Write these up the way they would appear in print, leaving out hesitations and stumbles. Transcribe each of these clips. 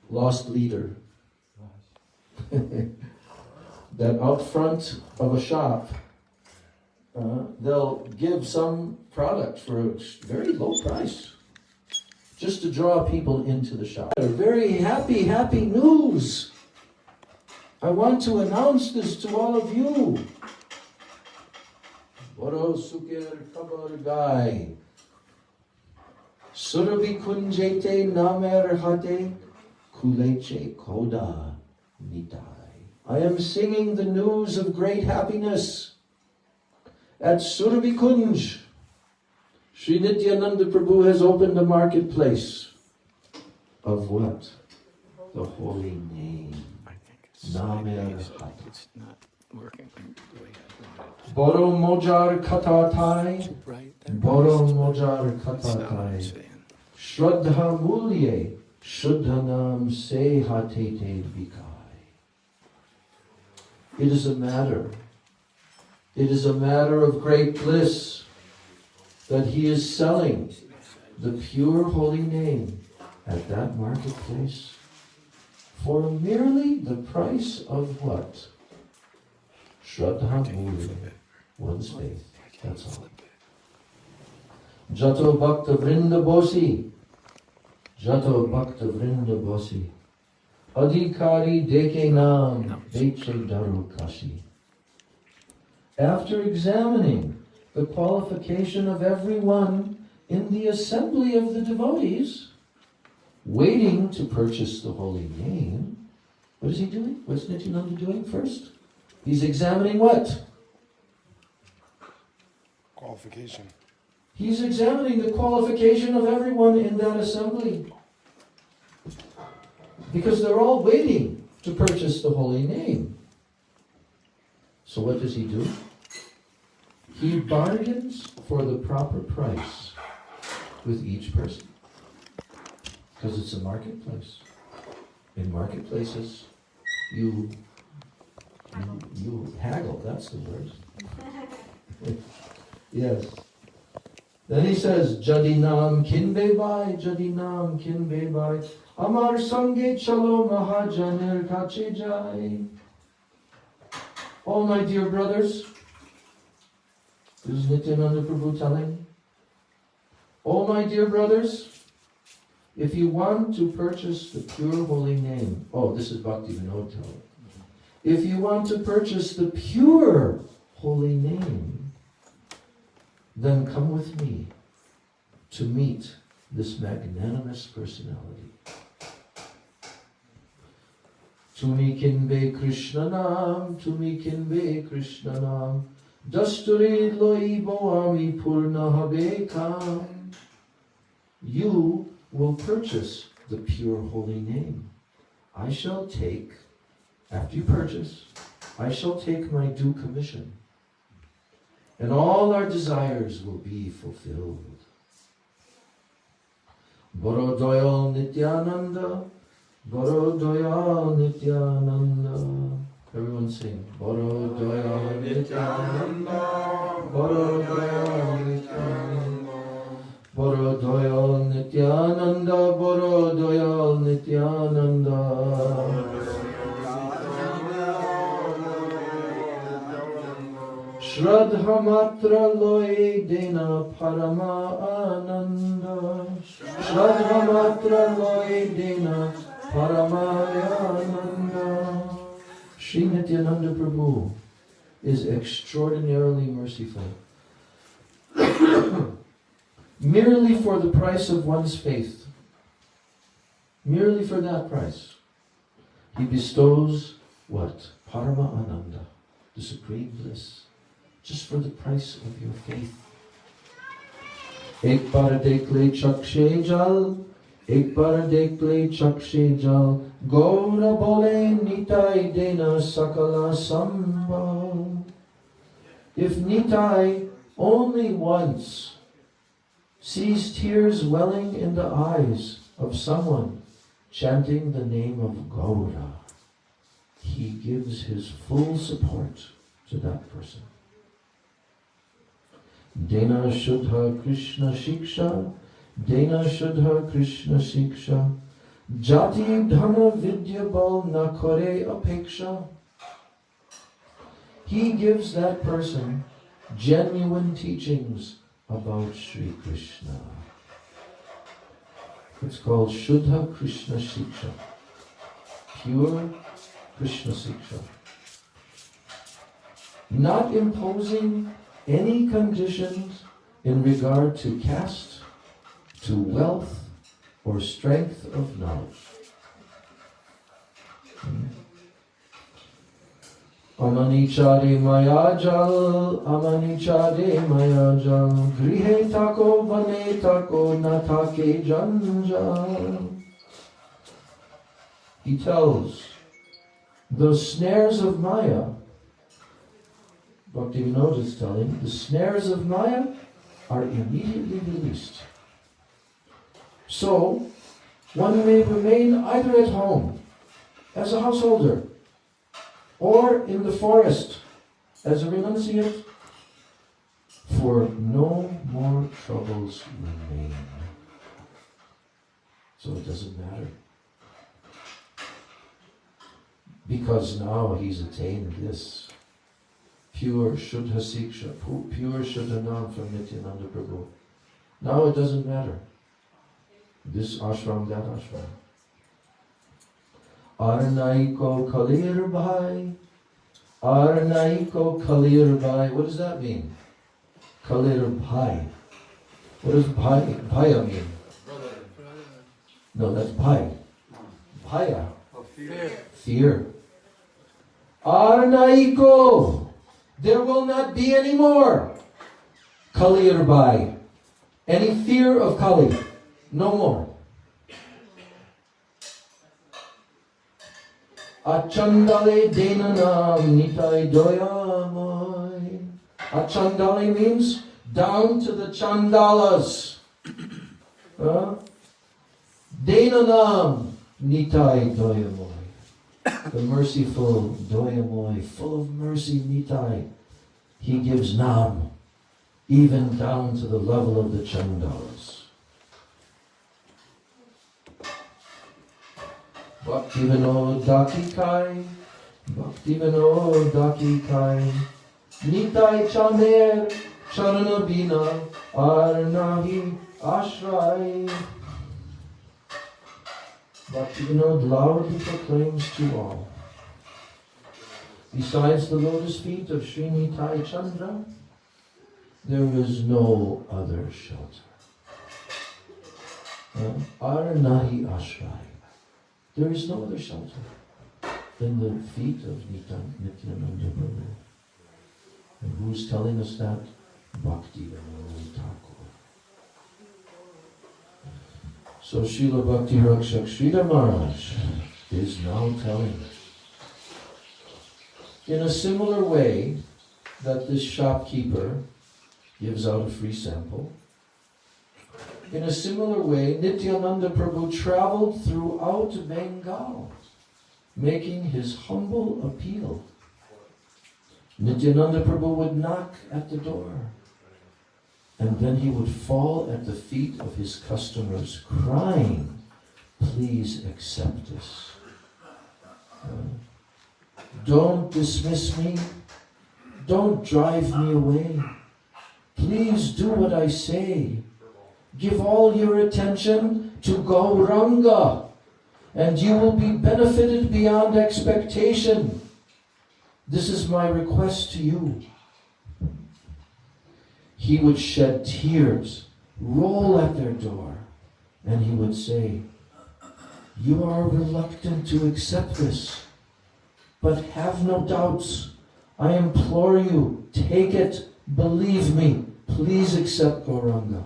lost leader. That out front of a shop, they'll give some product for a very low price, just to draw people into the shop. Very happy news. I want to announce this to all of you. Boro sukir kabar gai. Surabhi kunjete namer hate kuleche koda nitai. I am singing the news of great happiness at Surabhi Kunj. Sri Nityānanda Prabhu has opened a marketplace of what? The holy name. Namer Hate. It's not working the way I want it. Boro mojar katha thai. Boro mojar katha thai. Shraddha mulye. Shuddhanam se hatete vikai. It is a matter. It is a matter of great bliss that he is selling the pure holy name at that marketplace for merely the price of what? Shraddha Muli, one's faith. That's all. Jato Bhakta Vrinda Bosi. Jato Bhakta Vrinda Bosi. Adhikari Deke Nam Beche Daru Kashi. After examining the qualification of everyone in the assembly of the devotees, waiting to purchase the holy name, what is he doing? What's Nityānanda doing first? He's examining what? Qualification. He's examining the qualification of everyone in that assembly. Because they're all waiting to purchase the holy name. So what does he do? He bargains for the proper price with each person. Because it's a marketplace. In marketplaces, you haggle, that's the word. Yes. Then he says, Jadinam kinbe bai, Jadinam kinbe bai, Amar sange chalo mahajanir kache jai. Oh, my dear brothers, this is Nityānanda Prabhu telling. Oh, my dear brothers, if you want to purchase the pure holy name, this is Bhakti Vinod telling. If you want to purchase the pure holy name, then come with me to meet this magnanimous personality. Tumi kinve Krishna nam, Tumi kinve Krishna nam, Dasturi loibo ami purna habe kam. You will purchase the pure holy name. I shall take, after you purchase, I shall take my due commission. And all our desires will be fulfilled. Boro doyal Nityānanda, Boro doyal Nityānanda. Everyone sing. Boro doyal Nityānanda, Boro doyal Nityānanda, Boro doyal Nityānanda, Boro doyal Nityānanda. Shraddha matra loe dena parama ananda. Shraddha matra loe dena parama ananda. Sri Nityānanda Prabhu is extraordinarily merciful. Merely for the price of one's faith, merely for that price, he bestows what? Parama ananda, the supreme bliss. Just for the price of your faith. Ek bar dekle chakshe jal, ek bar dekle chakshe jal, Gaura bole nitai dena sakala sambal. If Nitai only once sees tears welling in the eyes of someone chanting the name of Gaura, he gives his full support to that person. Dena Shuddha Krishna Shiksha, Dena Shuddha Krishna Shiksha, Jati dhana vidya bal na kore apeksha. He gives that person genuine teachings about Sri Krishna. It's called Shuddha Krishna Siksha. Pure Krishna Siksha. Not imposing any conditions in regard to caste, to wealth, or strength of knowledge. Amanichade mayajal, amanichade mayajal, grihe tako vane tako natake janjal. He tells the snares of Maya, Bhaktivinoda is telling, the snares of Maya are immediately released. So, one may remain either at home as a householder or in the forest as a renunciate, for no more troubles remain. So it doesn't matter. Because now he's attained this pure Shuddha Siksha, pure Shuddha Nam from Nityānanda Prabhu. Now it doesn't matter. This ashram, that ashram. Arnaiko Kalir Bhai. Arnaiko Kalir Bhai. What does that mean? Kalir Bhai. What does Bhaya mean? No, that's Bhai. Bhaya. Fear. Arnaiko. There will not be any more Kalir Bhai. Any fear of Kali. No more. Achandale denanam nitai doyamai. Achandale means down to the chandalas. Denanam nitai doyamai. The merciful doyamai, full of mercy, nitai. He gives nam, even down to the level of the chandalas. Bhakti Vinod Daki Kai, Bhakti Vinod Daki Kai, Nitai Chaner, Charana Bina, Arnahi Ashray. Bhakti Vinod loudly proclaims to all. Besides the lotus feet of Sri Nitai Chandra, there is no other shelter. Arnahi Ashray. There is no other shelter than the feet of Nityānanda Prabhu. And who's telling us that? Bhakti Vinod Thakur. So Srila Bhakti Rakshak Sridhar Maharaj is now telling, in a similar way that this shopkeeper gives out a free sample, in a similar way, Nityānanda Prabhu traveled throughout Bengal, making his humble appeal. Nityānanda Prabhu would knock at the door, and then he would fall at the feet of his customers, crying, "Please accept this. Don't dismiss me. Don't drive me away. Please do what I say. Give all your attention to Gauranga, and you will be benefited beyond expectation. This is my request to you." He would shed tears, roll at their door, and he would say, "You are reluctant to accept this, but have no doubts. I implore you, take it, believe me, please accept Gauranga."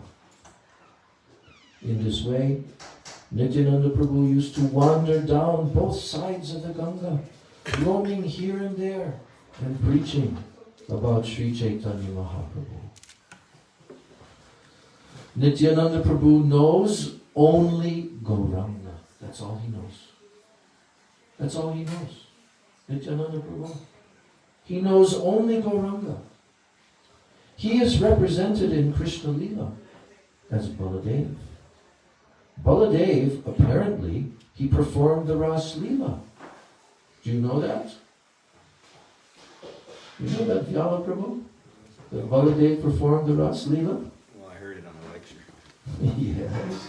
In this way, Nityānanda Prabhu used to wander down both sides of the Ganga, roaming here and there and preaching about Śrī Caitanya-bhagavata. Nityānanda Prabhu knows only Gauranga. That's all he knows. That's all he knows. Nityānanda Prabhu. He knows only Gauranga. He is represented in Krishna Lila as Baladev. Baladev, apparently, he performed the Ras Leela. Do you know that? You know that, Vyala Prabhu? That Baladev performed the Ras Leela? Well, I heard it on a lecture. Yes.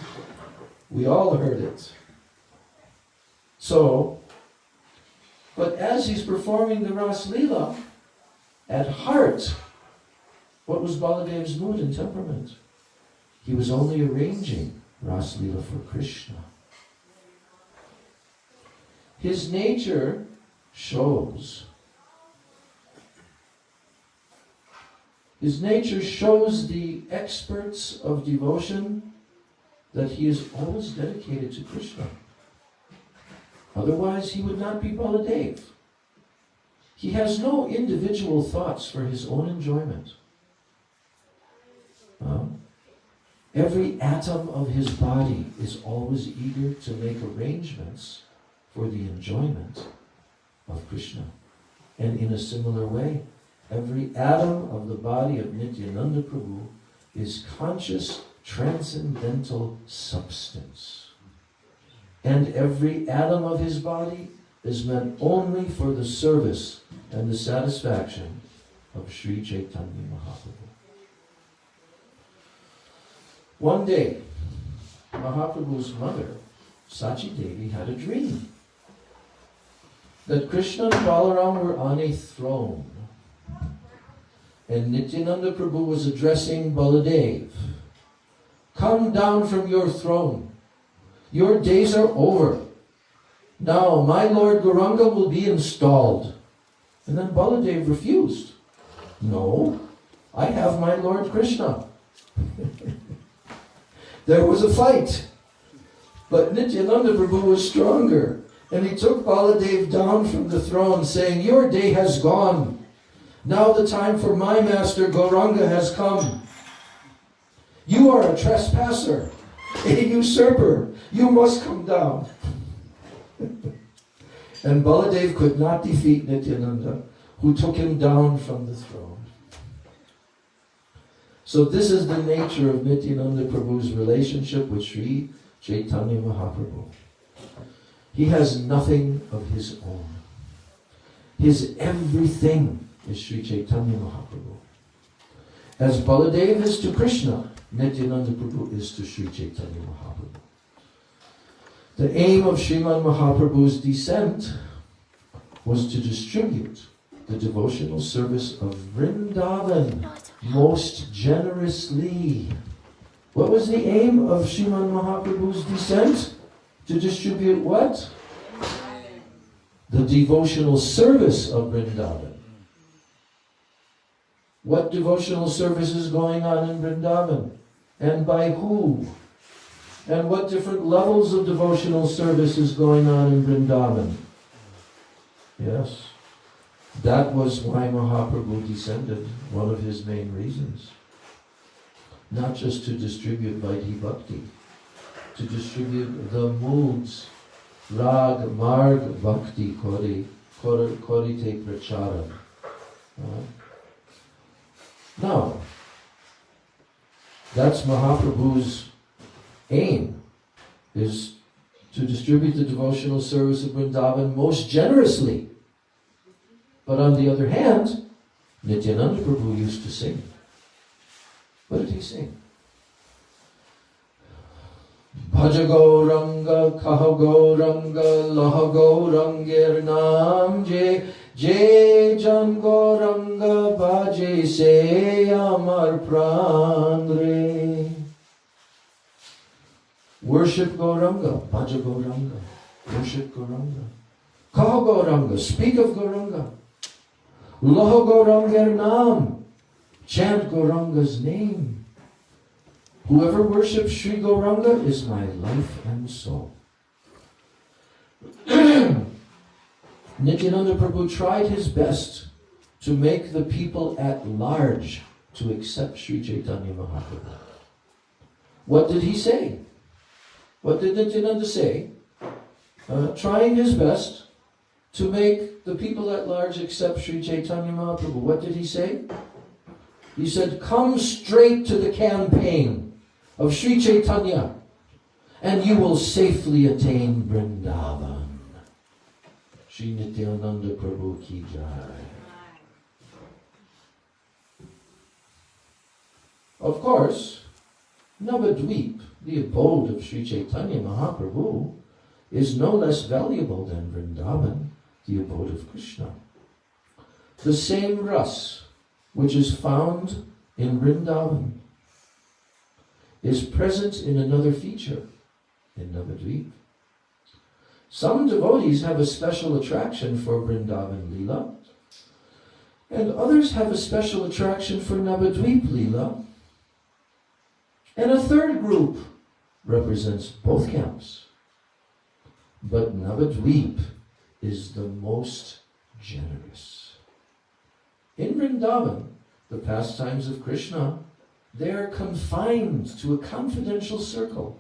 We all heard it. So, but as he's performing the Ras Leela, at heart, what was Baladev's mood and temperament? He was only arranging Ras Leela for Krishna. His nature shows. His nature shows the experts of devotion that he is always dedicated to Krishna. Otherwise, he would not be Baladev. He has no individual thoughts for his own enjoyment. Every atom of his body is always eager to make arrangements for the enjoyment of Krishna. And in a similar way, every atom of the body of Nityānanda Prabhu is conscious, transcendental substance. And every atom of his body is meant only for the service and the satisfaction of Śrī Caitanya-bhagavata. One day, Mahaprabhu's mother, Sachi Devi, had a dream that Krishna and Balaram were on a throne. And Nityānanda Prabhu was addressing Baladev. Come down from your throne. Your days are over. Now my Lord Gauranga will be installed. And then Baladev refused. No, I have my Lord Krishna. There was a fight. But Nityānanda Prabhu was stronger. And he took Baladev down from the throne, saying, your day has gone. Now the time for my master Gauranga has come. You are a trespasser, a usurper. You must come down. And Baladev could not defeat Nityānanda, who took him down from the throne. So this is the nature of Nityānanda Prabhu's relationship with Śrī Caitanya Mahaprabhu. He has nothing of his own. His everything is Śrī Caitanya Mahaprabhu. As Baladev is to Krishna, Nityānanda Prabhu is to Śrī Caitanya Mahaprabhu. The aim of Srimad Mahaprabhu's descent was to distribute the devotional service of Vrindavan most generously. What was the aim of Srimad Mahaprabhu's descent? To distribute what? The devotional service of Vrindavan. What devotional service is going on in Vrindavan? And by who? And what different levels of devotional service is going on in Vrindavan? Yes. That was why Mahaprabhu descended, one of his main reasons. Not just to distribute Vaidhi Bhakti, to distribute the moods, Rag, Marg, Bhakti, Korite, Prachara. No. That's Mahaprabhu's aim, is to distribute the devotional service of Vrindavan most generously. But on the other hand, Nityānanda Prabhu used to sing. What did he sing? Bhaja Gauranga, Kaha Gauranga, Laha Gaurangir Nam, Je Jan Gauranga, Bhaje Se Amar Prandre. Worship Gauranga, Bhaja Gauranga, worship Gauranga. Kaha Gauranga, speak of Gauranga. Laha Gaurangir Nam, chant Gauranga's name. Whoever worships Sri Gauranga is my life and soul. Nityānanda Prabhu tried his best to make the people at large to accept Śrī Caitanya Mahaprabhu. What did he say? What did Nityānanda say? Trying his best to make the people at large accept Śrī Caitanya Mahaprabhu. What did he say? He said, come straight to the campaign of Śrī Caitanya and you will safely attain Vrindavan. Śrī Nityānanda Prabhu ki jai. Of course, Navadvip, the abode of Śrī Caitanya Mahaprabhu, is no less valuable than Vrindavan, the abode of Krishna. The same ras, which is found in Vrindavan, is present in another feature, in Navadvip. Some devotees have a special attraction for Vrindavan Leela, and others have a special attraction for Navadvip Leela, and a third group represents both camps. But Navadvip is the most generous. In Vrindavan, the pastimes of Krishna, they are confined to a confidential circle.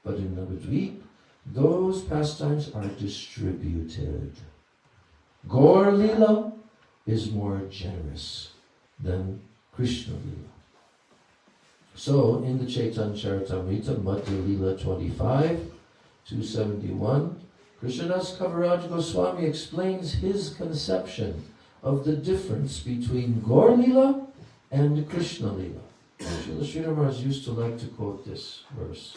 But in Navadvip, those pastimes are distributed. Gaur Leela is more generous than Krishna Leela. So, in the Chaitanya Charitamrita, Madhya Leela 25, 271, Krishnadas Kaviraj Goswami explains his conception of the difference between Gaur Leela and Krishna Leela. Srila Srila Maharaj used to like to quote this verse.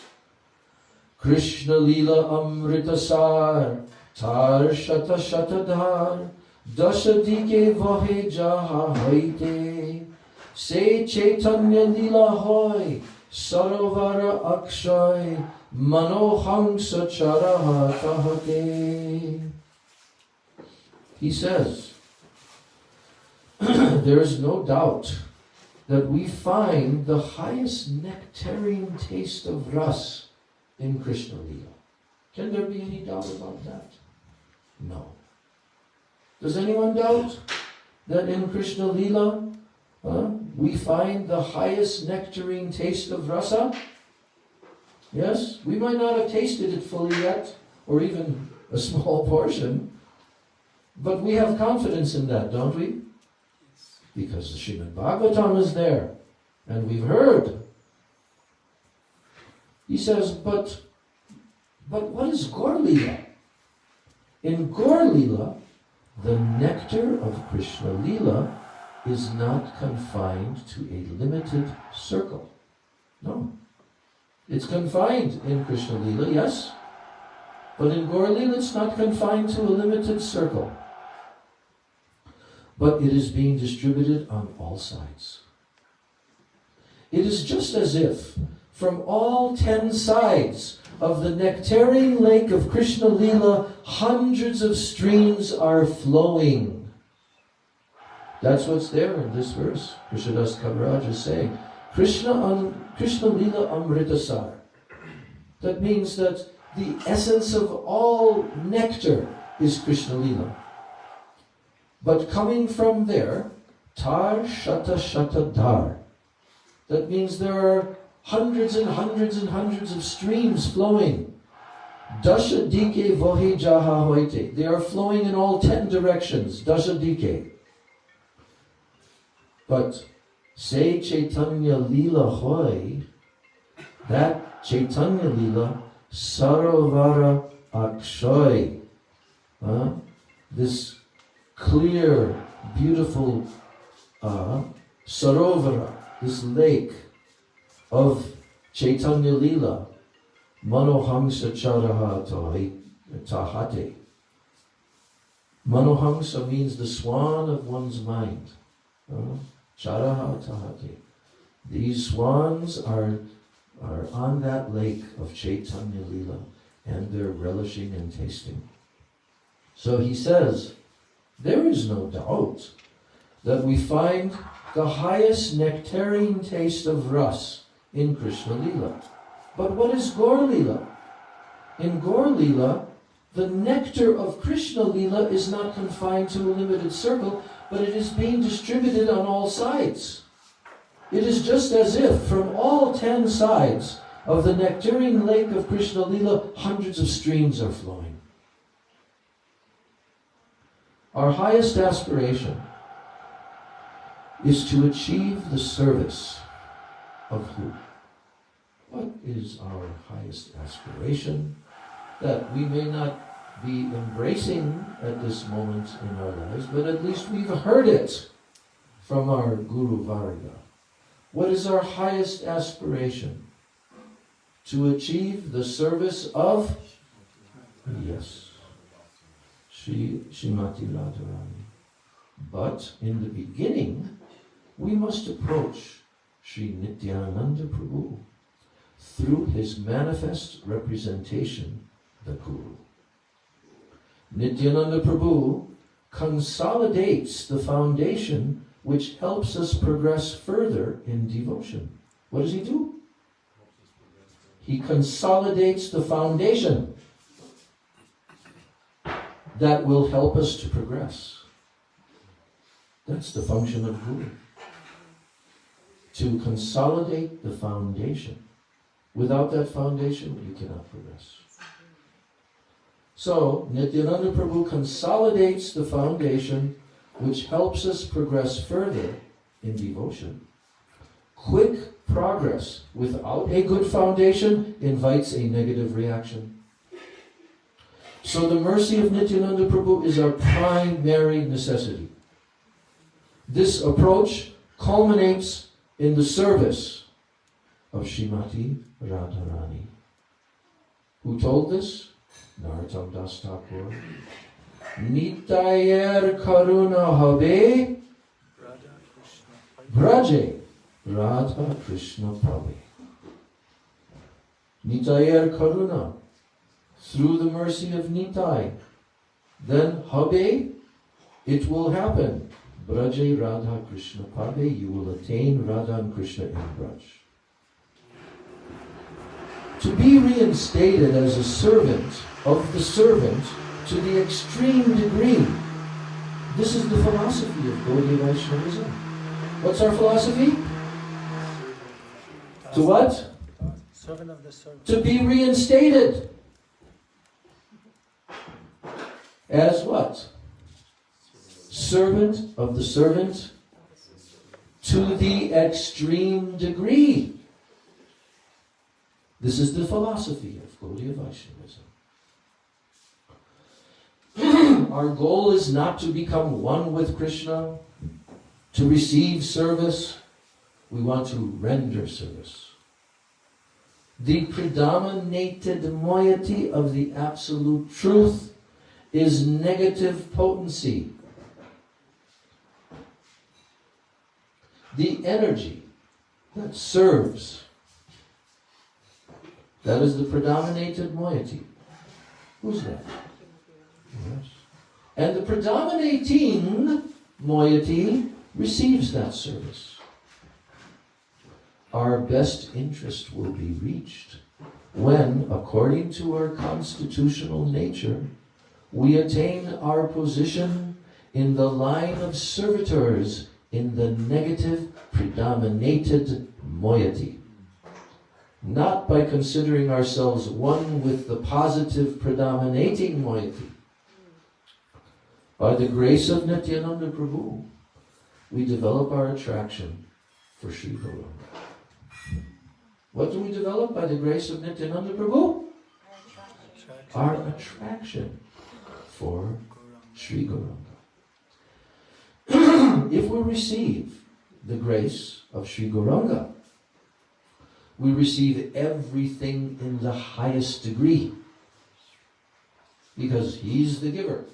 Krishna Leela Amritasar, Tar Shata Shatadhar, Dasadike Vahe Jaha Haite, Se Chaitanya Leela Hoy, Sarovara Akshay, Manohamsa Charaha Tahate. He says, there is no doubt that we find the highest nectarine taste of ras in Krishna Leela. Can there be any doubt about that? No. Does anyone doubt that in Krishna Leela we find the highest nectarine taste of rasa? Yes? We might not have tasted it fully yet, or even a small portion, but we have confidence in that, don't we? Because the Srimad Bhagavatam is there, and we've heard. He says, but what is Gaur Leela? In Gaur Leela, the nectar of Krishna Leela is not confined to a limited circle. No. It's confined in Krishna Leela, yes, but in Gaur Leela it's not confined to a limited circle. But it is being distributed on all sides. It is just as if from all 10 sides of the nectarine lake of Krishna Leela, hundreds of streams are flowing. That's what's there in this verse. Krishnadas Kaviraj is saying, Krishna Leela Amritasar. That means that the essence of all nectar is Krishna Leela. But coming from there, Tar Shata Shata Dar. That means there are hundreds and hundreds and hundreds of streams flowing. Dasha Dike Vohe Jaha Hoite. They are flowing in all 10 directions. Dasha Dike. But say Chaitanya Leela Hoy, that Chaitanya Leela, Sarovara Akshay. This clear, beautiful Sarovara, this lake of Chaitanya Leela, Manohamsa Charaha Tahate. Manohamsa means the swan of one's mind. Charaha Tahate. These swans are on that lake of Chaitanya Leela, and they're relishing and tasting. So he says, there is no doubt that we find the highest nectarine taste of ras in Krishna Leela. But what is Gaur Leela? In Gaur Leela, the nectar of Krishna Leela is not confined to a limited circle, but it is being distributed on all sides. It is just as if from all 10 sides of the nectarine lake of Krishna Leela, hundreds of streams are flowing. Our highest aspiration is to achieve the service of who? What is our highest aspiration that we may not be embracing at this moment in our lives, but at least we've heard it from our Guru Varga? What is our highest aspiration? To achieve the service of, yes, Srimati Radharani. But in the beginning, we must approach Sri Nityānanda Prabhu through his manifest representation, the Guru. Nityānanda Prabhu consolidates the foundation which helps us progress further in devotion. What does he do? He consolidates the foundation that will help us to progress. That's the function of Guru. To consolidate the foundation. Without that foundation, you cannot progress. So, Nityānanda Prabhu consolidates the foundation which helps us progress further in devotion. Quick progress without a good foundation invites a negative reaction. So the mercy of Nityānanda Prabhu is our primary necessity. This approach culminates in the service of Srimati Radharani. Who told this? Narottam Das Thakur. Nityayer karuna habe Braje Radha Krishna Pabe. Nityayer karuna, through the mercy of Nitai, then habe, it will happen. Braje Radha Krishna Pabe, you will attain Radha and Krishna in Braj. To be reinstated as a servant of the servant to the extreme degree, this is the philosophy of Gaudiya Vaishnavism. What's our philosophy? To what? Servant of the servant. To be reinstated. As what? Servant of the servant to the extreme degree. This is the philosophy of Gaudiya Vaishnavism. Our goal is not to become one with Krishna, to receive service. We want to render service. The predominated moiety of the absolute truth is negative potency. The energy that serves, that is the predominated moiety. Who's that? Yes. And the predominating moiety receives that service. Our best interest will be reached when, according to our constitutional nature, we attain our position in the line of servitors in the negative predominated moiety. Not by considering ourselves one with the positive predominating moiety. By the grace of Nityānanda Prabhu, we develop our attraction for Śrī Gauranga. What do we develop by the grace of Nityānanda Prabhu? Our attraction for Śrī Gauranga. If we receive the grace of Śrī Gauranga, we receive everything in the highest degree. Because he's the giver.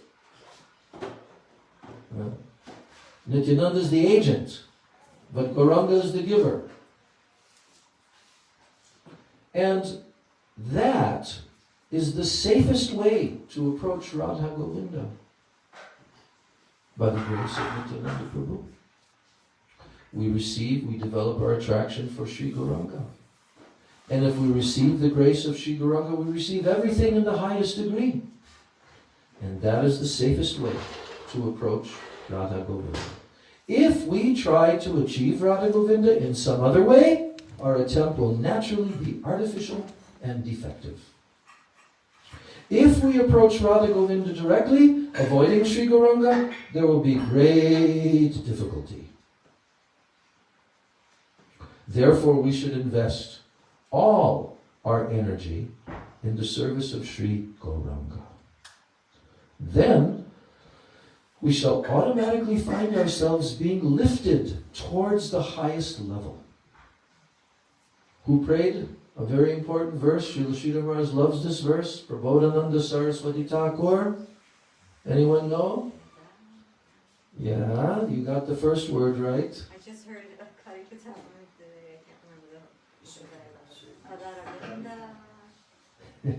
Nityananda is the agent, but Gauranga is the giver. And that is the safest way to approach Radha Govinda, by the grace of Nityānanda Prabhu. We develop our attraction for Śrī Gauranga. And if we receive the grace of Śrī Gauranga, we receive everything in the highest degree. And that is the safest way to approach Radha Govinda. If we try to achieve Radha Govinda in some other way, our attempt will naturally be artificial and defective. If we approach Radha Govinda directly, avoiding Śrī Gauranga, there will be great difficulty. Therefore, we should invest all our energy in the service of Śrī Gauranga. Then we shall automatically find ourselves being lifted towards the highest level. Who prayed a very important verse? Srila Sridhar Maharaj loves this verse. Prabodhananda Saraswati Thakur. Anyone know? Yeah, you got the first word right. I just heard it. I can't remember the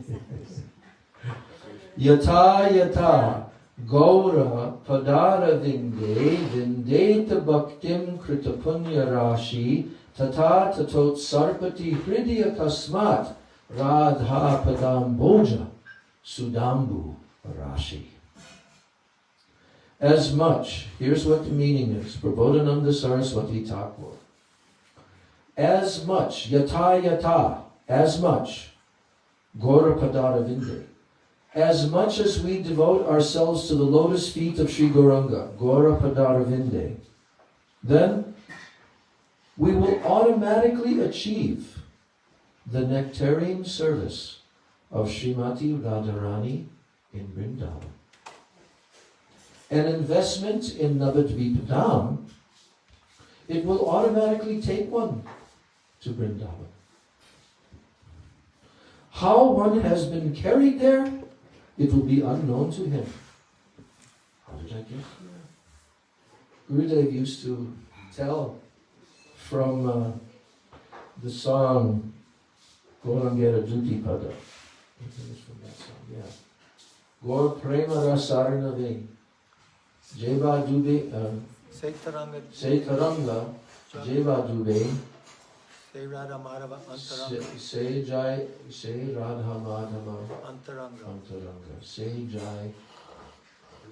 Yata yata gaura padara vinde vindeta bhaktim krita punya rashi tata tatot sarpati hridya kasmat radha padam boja sudambu rashi. As much, here's what the meaning is, Prabodhananda Saraswati Thakur. As much, yata yata, as much, gaura padara vinde. As much as we devote ourselves to the lotus feet of Śrī Gauranga, Gaura Padara Vinde, then we will automatically achieve the nectarian service of Srimati Radharani in Vrindavan. An investment in Navadvipadam, it will automatically take one to Vrindavan. How one has been carried there, it will be unknown to him. How did I get here? Gurudev used to tell from the song Gaurangera Duti Pada. I think it's from that song, yeah. Gaur Prema Rasarnave Jeva Dube Seitaranga Jeva Dube Say Radha Madhava Antaranga. Say Jai, say Radha Madhava Antaranga. Antaranga. Say Jai,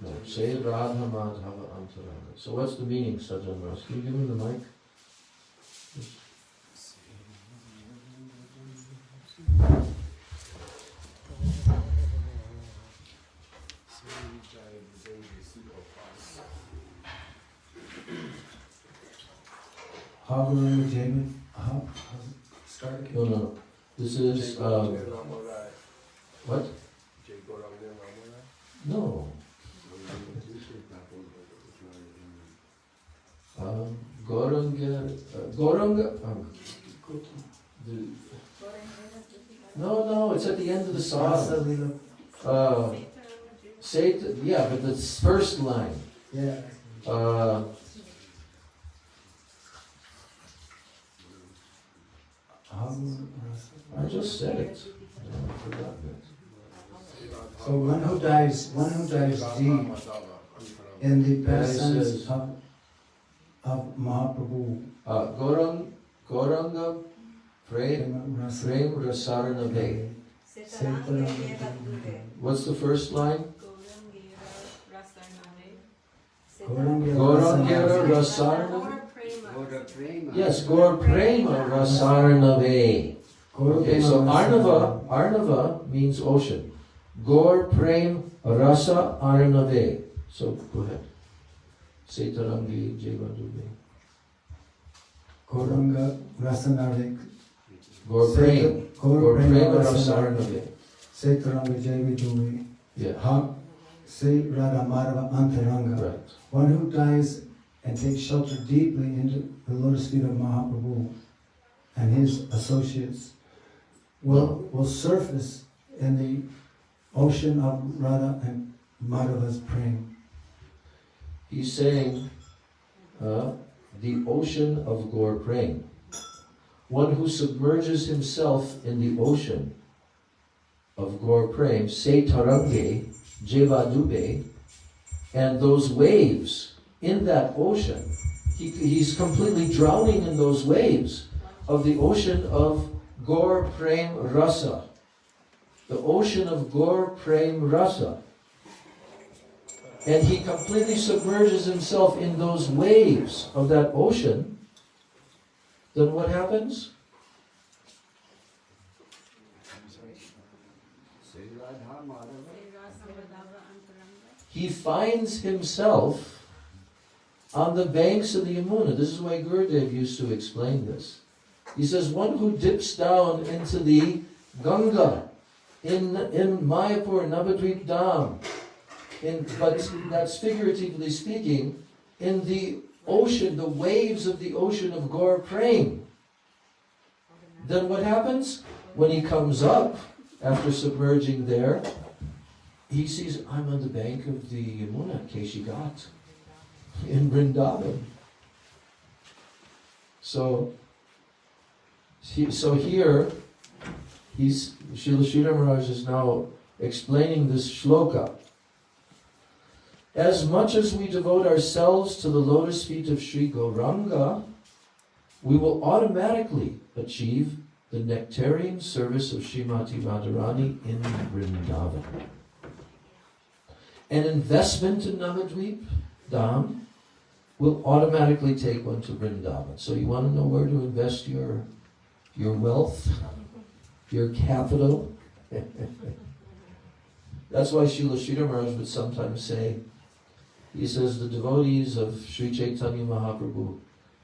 no, say Radha Madhava Antaranga. So what's the meaning, Sajjan Ras? Can you give me the mic? How will David? Start again. No. This is, what? No. Gauranga, no, it's at the end of the song. Yeah, but the first line. Yeah. I just said it. I forgot it. So one who dives deep in the presence of Mahaprabhu. Gauranga Prem Rasarnave. What's the first line? Gaurangera Rasarnave. Yes, Gaur Prema Rasarnave. Okay, so Arnava means ocean. Gaur Prem Rasa Arnave. So go ahead. Setarangi Jeva Dube. Gauranga Rasanarvik. Gaur Prema Rasarnave. Setaranga Jeva Dube. Yeah. Say Radha Madhava Antaranga. Right. One who dives and takes shelter deeply into the lotus feet of Mahaprabhu and his associates will surface in the ocean of Radha and Madhava's praying. He's saying the ocean of Gaur praying. One who submerges himself in the ocean of Gaur praying, say tarange, jeva dube, and those waves in that ocean, he's completely drowning in those waves of the ocean of Gaur Prem Rasa. The ocean of Gaur Prem Rasa. And he completely submerges himself in those waves of that ocean. Then what happens? He finds himself on the banks of the Yamuna. This is why Gurudev used to explain this. He says, one who dips down into the Ganga in Mayapur, Navadvip Dham, but that's figuratively speaking, in the ocean, the waves of the ocean of Gaur Prem. Then what happens? When he comes up, after submerging there, he sees, I'm on the bank of the Yamuna, Keshi Ghat, in Vrindavan. So here, Srila Śrī Maharaj is now explaining this shloka. As much as we devote ourselves to the lotus feet of Sri Gauranga, we will automatically achieve the nectarian service of Srimati Radharani in Vrindavan. An investment in Navadvip Dham will automatically take one to Vrindavan. So you want to know where to invest your wealth, your capital? That's why Srila Śrī Maharaj would sometimes say, he says, the devotees of Śrī Caitanya-bhagavata,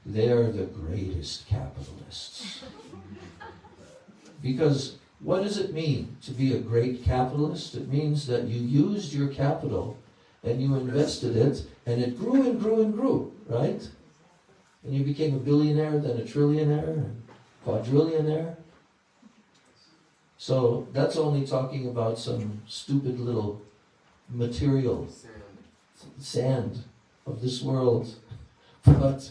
they are the greatest capitalists. Because what does it mean to be a great capitalist? It means that you used your capital and you invested it, and it grew and grew and grew, right? And you became a billionaire, then a trillionaire, and quadrillionaire. So that's only talking about some stupid little material sand of this world. But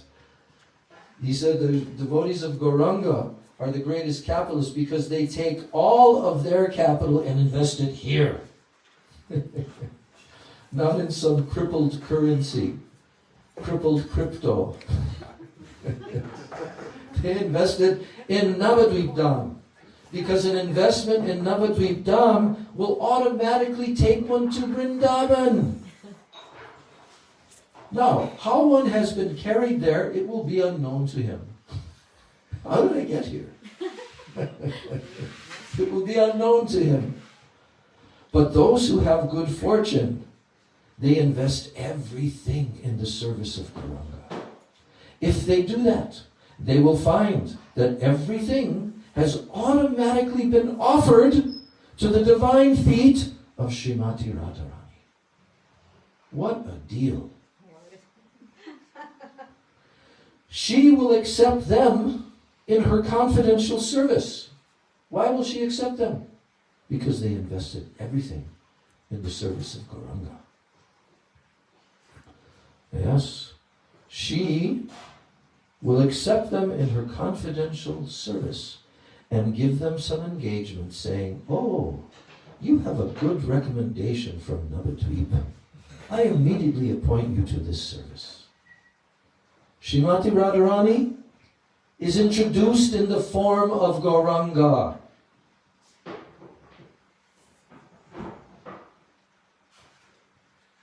he said the devotees of Gauranga are the greatest capitalists because they take all of their capital and invest it here. Not in some crippled currency, crippled crypto. They invested in Navadvip Dham, because an investment in Navadvip Dham will automatically take one to Vrindavan. Now, how one has been carried there, it will be unknown to him. How did I get here? It will be unknown to him. But those who have good fortune, they invest everything in the service of Gauranga. If they do that, they will find that everything has automatically been offered to the divine feet of Srimati Radharani. What a deal. She will accept them in her confidential service. Why will she accept them? Because they invested everything in the service of Gauranga. Yes, she will accept them in her confidential service and give them some engagement, saying, oh, you have a good recommendation from Navadvip. I immediately appoint you to this service. Srimati Radharani is introduced in the form of Gauranga.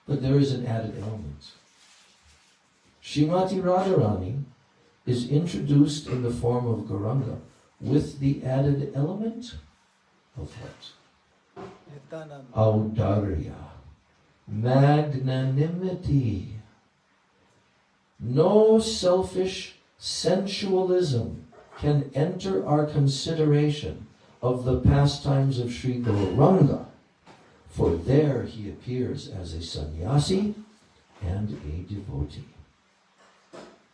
But there is an added element. Srimati Radharani is introduced in the form of Gauranga with the added element of what? Nityānanda. Audarya, magnanimity. No selfish sensualism can enter our consideration of the pastimes of Sri Gauranga, for there he appears as a sannyasi and a devotee.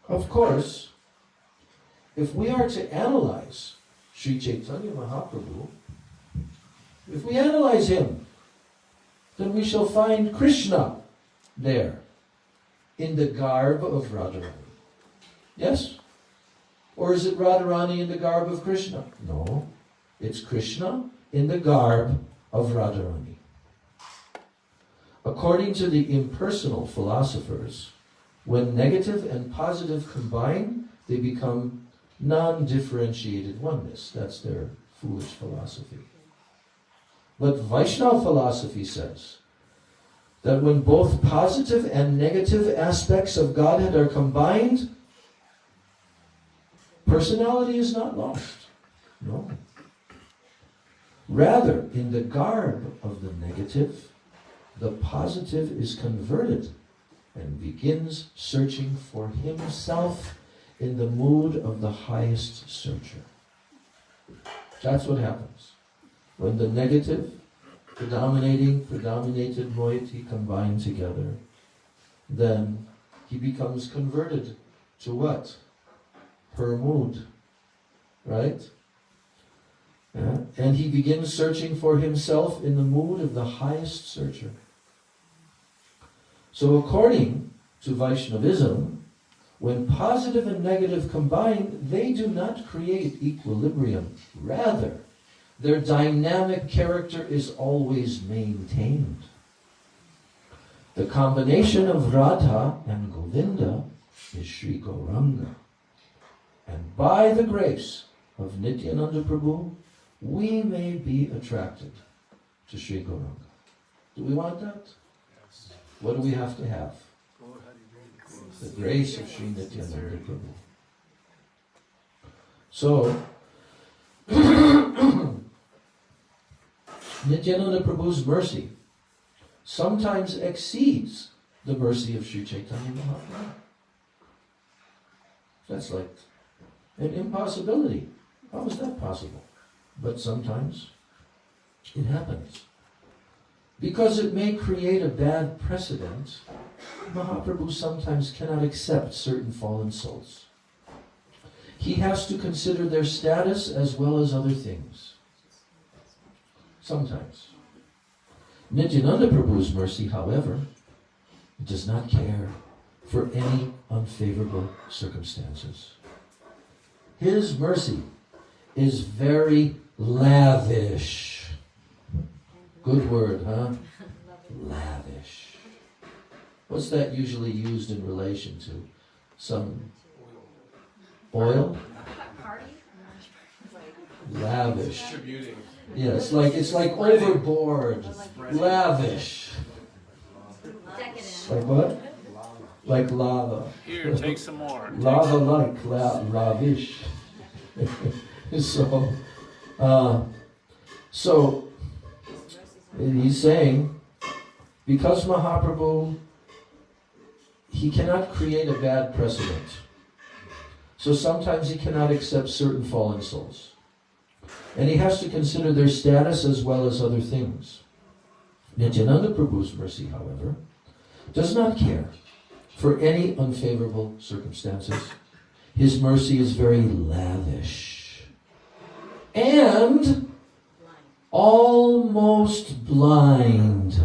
Of course, if we are to analyze Śrī Caitanya-Mahaprabhu, if we analyze him, then we shall find Krishna there, in the garb of Radharani. Yes? Or is it Radharani in the garb of Krishna? No, it's Krishna in the garb of Radharani. According to the impersonal philosophers, when negative and positive combine, they become non-differentiated oneness. That's their foolish philosophy. But Vaishnava philosophy says that when both positive and negative aspects of Godhead are combined, personality is not lost. No. Rather, in the garb of the negative, the positive is converted and begins searching for himself in the mood of the highest searcher. That's what happens. When the negative, predominated moiety combine together, then he becomes converted to what? Her mood. Right? Yeah? And he begins searching for himself in the mood of the highest searcher. So according to Vaishnavism, when positive and negative combine, they do not create equilibrium. Rather, their dynamic character is always maintained. The combination of Radha and Govinda is Śrī Gauranga. And by the grace of Nityānanda Prabhu, we may be attracted to Śrī Gauranga. Do we want that? Yes. What do we have to have? Gaur Hari Hari. The grace of Śrī Nityānanda Prabhu. So, Nityānanda Prabhu's mercy sometimes exceeds the mercy of Śrī Caitanya-bhagavata. That's like an impossibility. How is that possible? But sometimes it happens. Because it may create a bad precedent, Mahaprabhu sometimes cannot accept certain fallen souls. He has to consider their status as well as other things. Sometimes. Nityānanda Prabhu's mercy, however, does not care for any unfavorable circumstances. His mercy is very lavish. Good word, huh? Lavish. What's that usually used in relation to? Some oil? Lavish. Distributing. Yeah, it's like overboard. Lavish. Decadent. Like what? Like lava. Here, take some more. Lava like lavish. So he's saying, because Mahaprabhu, he cannot create a bad precedent. So sometimes he cannot accept certain fallen souls. And he has to consider their status as well as other things. Nityānanda Prabhu's mercy, however, does not care for any unfavorable circumstances. His mercy is very lavish and almost blind.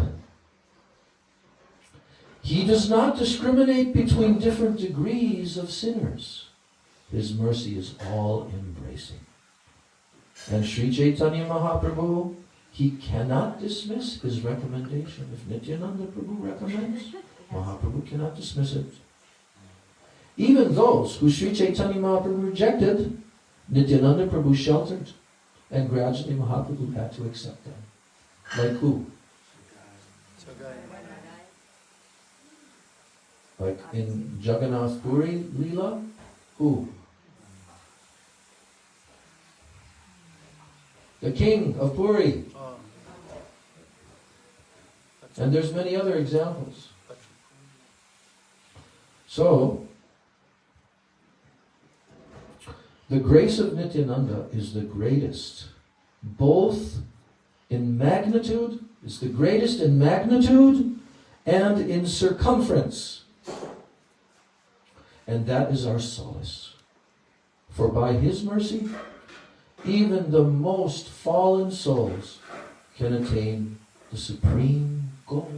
He does not discriminate between different degrees of sinners. His mercy is all-embracing. And Śrī Caitanya Mahaprabhu, he cannot dismiss his recommendation. If Nityānanda Prabhu recommends, Mahaprabhu cannot dismiss it. Even those who Śrī Caitanya Mahaprabhu rejected, Nityānanda Prabhu sheltered, and gradually Mahaprabhu had to accept them. Like who? Like in Jagannath Puri Leela? Who? The king of Puri. And there's many other examples. So, the grace of Nityānanda is the greatest, both in magnitude, it's the greatest in magnitude and in circumference. And that is our solace. For by his mercy, even the most fallen souls can attain the supreme goal.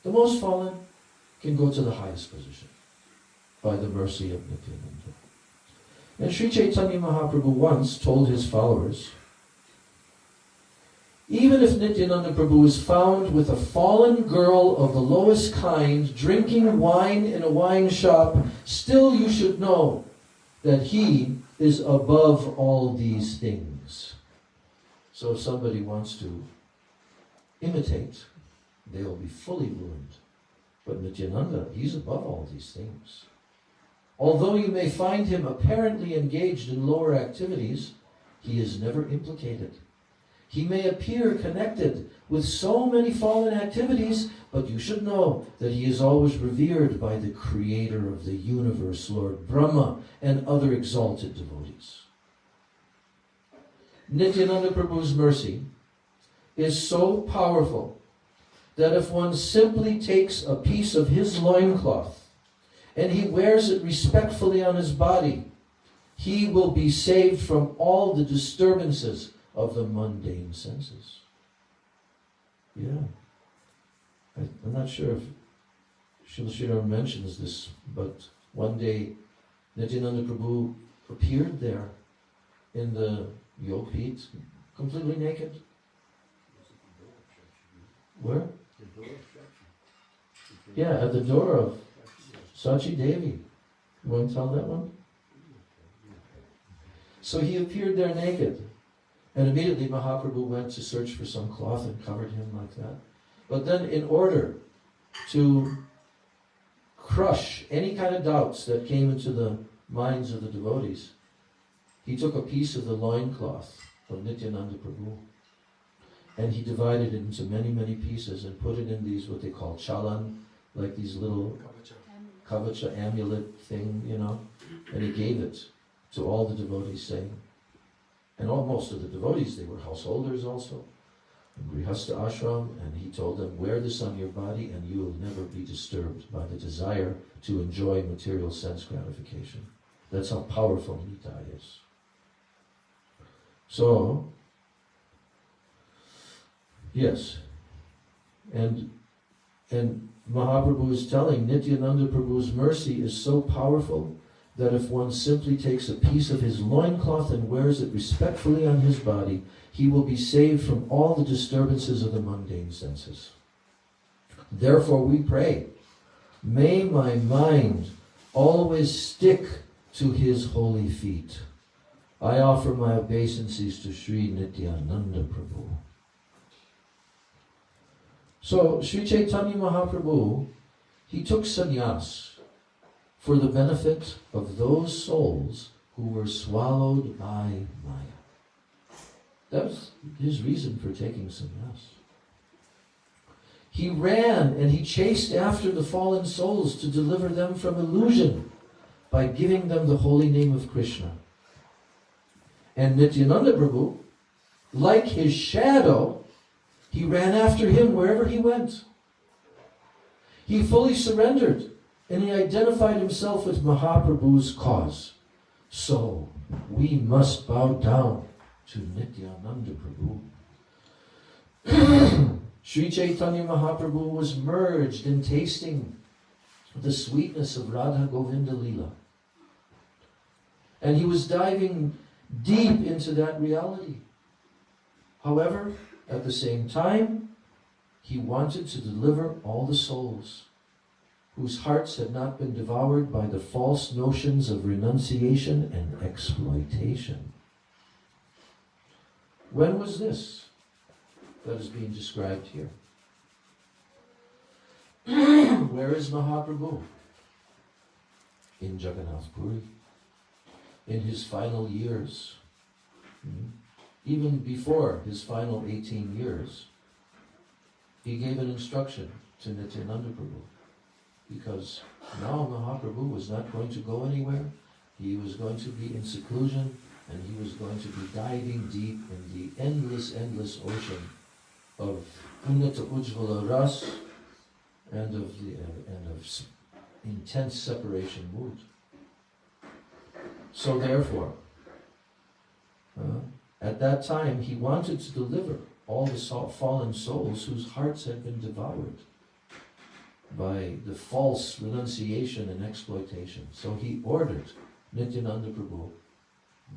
The most fallen can go to the highest position by the mercy of Nityānanda. And Śrī Caitanya Mahaprabhu once told his followers, even if Nityānanda Prabhu is found with a fallen girl of the lowest kind drinking wine in a wine shop, still you should know that he is above all these things. So if somebody wants to imitate, they will be fully ruined. But Nityānanda, he's above all these things. Although you may find him apparently engaged in lower activities, he is never implicated. He may appear connected with so many fallen activities, but you should know that he is always revered by the creator of the universe, Lord Brahma, and other exalted devotees. Nityananda Prabhu's mercy is so powerful that if one simply takes a piece of his loincloth and he wears it respectfully on his body, he will be saved from all the disturbances of the mundane senses. Yeah. I'm not sure if Srila mentions this, but one day Nityananda Prabhu appeared there in the Yogpit, completely naked. Where? Yeah, at the door of Sachi Devi. You want to tell that one? So he appeared there naked. And immediately Mahaprabhu went to search for some cloth and covered him like that. But then in order to crush any kind of doubts that came into the minds of the devotees, he took a piece of the loincloth of Nityananda Prabhu and he divided it into many, many pieces and put it in these, what they call chalan, like these little kavacha amulet thing, you know, and he gave it to all the devotees saying, and most of the devotees, they were householders also, in Grihastha ashram, and he told them, wear this on your body and you will never be disturbed by the desire to enjoy material sense gratification. That's how powerful Nita is. So, yes, and Mahaprabhu is telling Nityananda Prabhu's mercy is so powerful that if one simply takes a piece of his loincloth and wears it respectfully on his body, he will be saved from all the disturbances of the mundane senses. Therefore we pray, may my mind always stick to his holy feet. I offer my obeisances to Śrī Nityananda Prabhu. So, Śrī Caitanya Mahaprabhu, he took sannyas for the benefit of those souls who were swallowed by Maya. That was his reason for taking sannyas. He ran and he chased after the fallen souls to deliver them from illusion by giving them the holy name of Krishna. And Nityananda Prabhu, like his shadow, he ran after him wherever he went. He fully surrendered and he identified himself with Mahaprabhu's cause. So, we must bow down to Nityananda Prabhu. Śrī Caitanya Mahaprabhu was merged in tasting the sweetness of Radha Govinda Leela. And he was diving deep into that reality. However, at the same time, he wanted to deliver all the souls whose hearts had not been devoured by the false notions of renunciation and exploitation. When was this that is being described here? Where is Mahaprabhu? In Jagannath Puri. In his final years. Even before his final 18 years, he gave an instruction to Nityananda Prabhu. Because now Mahaprabhu was not going to go anywhere. He was going to be in seclusion and he was going to be diving deep in the endless, endless ocean of Unnata Ujjvala Ras and of intense separation mood. So therefore, at that time he wanted to deliver all the fallen souls whose hearts had been devoured by the false renunciation and exploitation. So he ordered Nityananda Prabhu,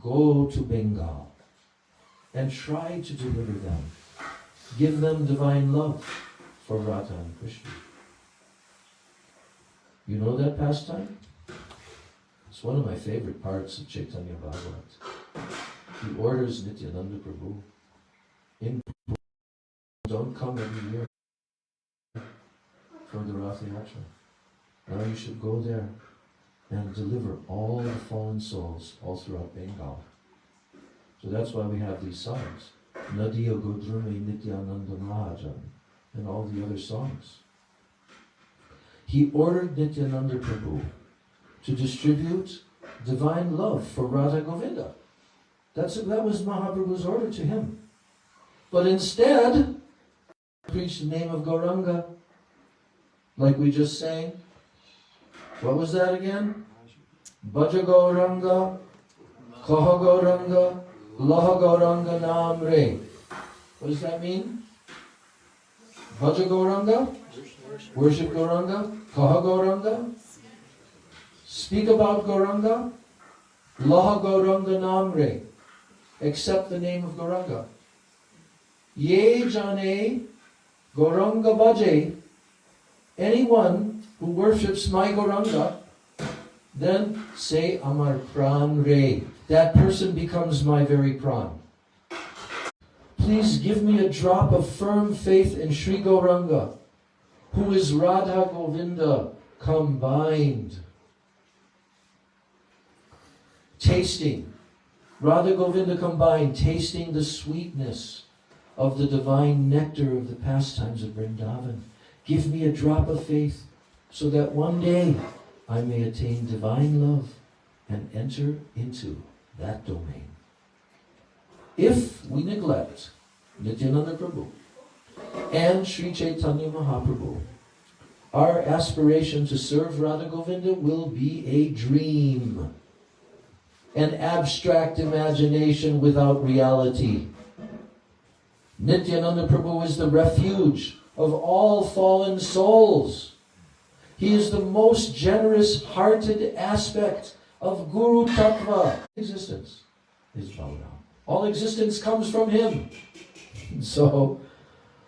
go to Bengal and try to deliver them. Give them divine love for Radha and Krishna. You know that pastime? It's one of my favorite parts of Caitanya-bhagavata. He orders Nityananda Prabhu, don't come every year for the Ratha Yatra. Now you should go there and deliver all the fallen souls all throughout Bengal. So that's why we have these songs. Nadiya Godrume Nityānanda Mahajan and all the other songs. He ordered Nityananda Prabhu to distribute divine love for Radha Govinda. That was Mahaprabhu's order to him. But instead, preach the name of Gauranga, like we just sang. What was that again? Bhaja Gauranga, Kaha Gauranga, Laha Gauranga Nam Re. What does that mean? Bhaja Gauranga, worship Gauranga, Kaha Gauranga, speak about Gauranga, Laha Gauranga Nam Re, accept the name of Gauranga. Ye Jane Gauranga Bhaje, anyone who worships my Gauranga, then say Amar Pran Re. That person becomes my very pran. Please give me a drop of firm faith in Śrī Gauranga, who is Radha Govinda combined. Tasting, Radha Govinda combined, tasting the sweetness of the divine nectar of the pastimes of Vrindavan. Give me a drop of faith so that one day I may attain divine love and enter into that domain. If we neglect Nityānanda Prabhu and Śrī Caitanya Mahaprabhu, our aspiration to serve Radha Govinda will be a dream, an abstract imagination without reality. Nityānanda Prabhu is the refuge of all fallen souls. He is the most generous-hearted aspect of Guru Tattva. Existence is Balaram. All existence comes from him. So,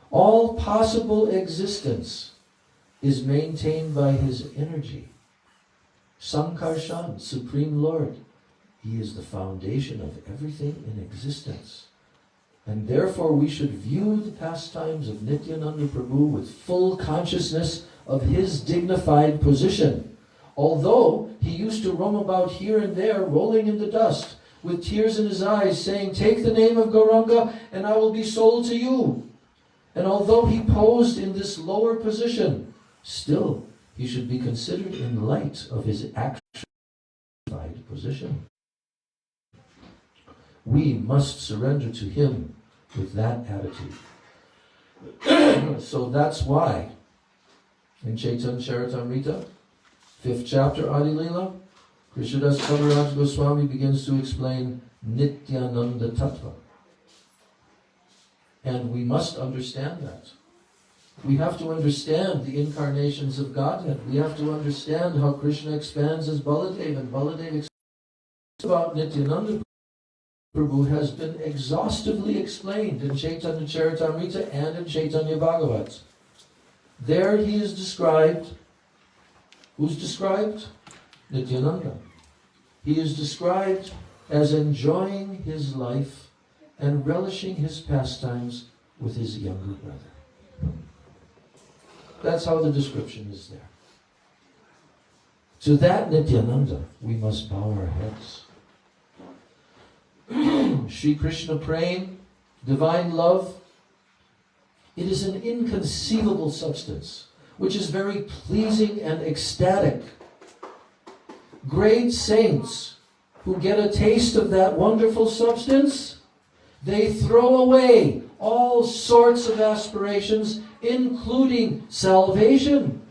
all possible existence is maintained by his energy. Sankarshan, Supreme Lord, he is the foundation of everything in existence. And therefore we should view the pastimes of Nityānanda Prabhu with full consciousness of his dignified position. Although he used to roam about here and there, rolling in the dust, with tears in his eyes, saying, "Take the name of Gauranga and I will be sold to you." And although he posed in this lower position, still he should be considered in light of his actual position. We must surrender to him with that attitude. So that's why in Chaitanya Charitamrita, 5th chapter, Adi Lila, Krishnadas Kaviraj Goswami begins to explain Nityānanda Tattva. And we must understand that. We have to understand the incarnations of Godhead. We have to understand how Krishna expands as Baladev, and Baladev expands about Nityānanda Prabhu has been exhaustively explained in Chaitanya Charitamrita and in Caitanya-bhagavata. There he is described. Who's described? Nityānanda. He is described as enjoying his life and relishing his pastimes with his younger brother. That's how the description is there. To that Nityānanda, we must bow our heads. Sri Krishna praying, divine love, it is an inconceivable substance, which is very pleasing and ecstatic. Great saints who get a taste of that wonderful substance, they throw away all sorts of aspirations, including salvation,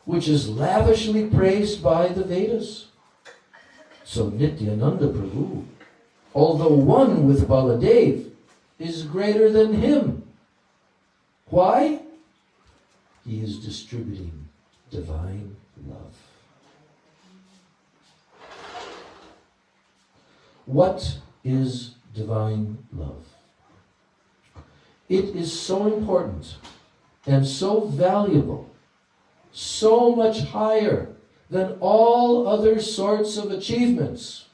which is lavishly praised by the Vedas. So Nityānanda Prabhu, although one with Baladev, is greater than him. Why? He is distributing divine love. What is divine love? It is so important and so valuable, so much higher than all other sorts of achievements,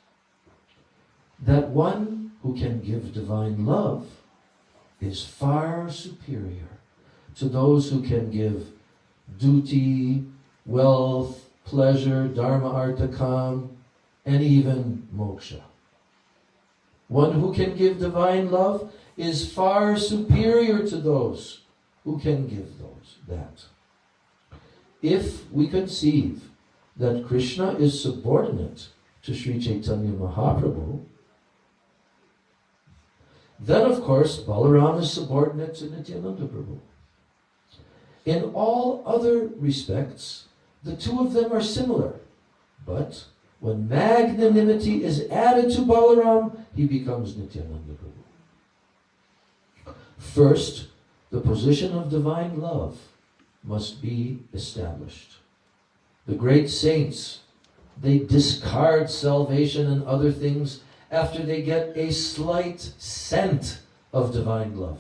that one who can give divine love is far superior to those who can give duty, wealth, pleasure, dharma, artha, kam, and even moksha. One who can give divine love is far superior to those who can give that. If we conceive that Krishna is subordinate to Śrī Caitanya Mahaprabhu, Then, of course, Balaram is subordinate to Nityananda Prabhu. In all other respects, the two of them are similar. But when magnanimity is added to Balaram, he becomes Nityananda Prabhu. First, the position of divine love must be established. The great saints, they discard salvation and other things after they get a slight scent of divine love.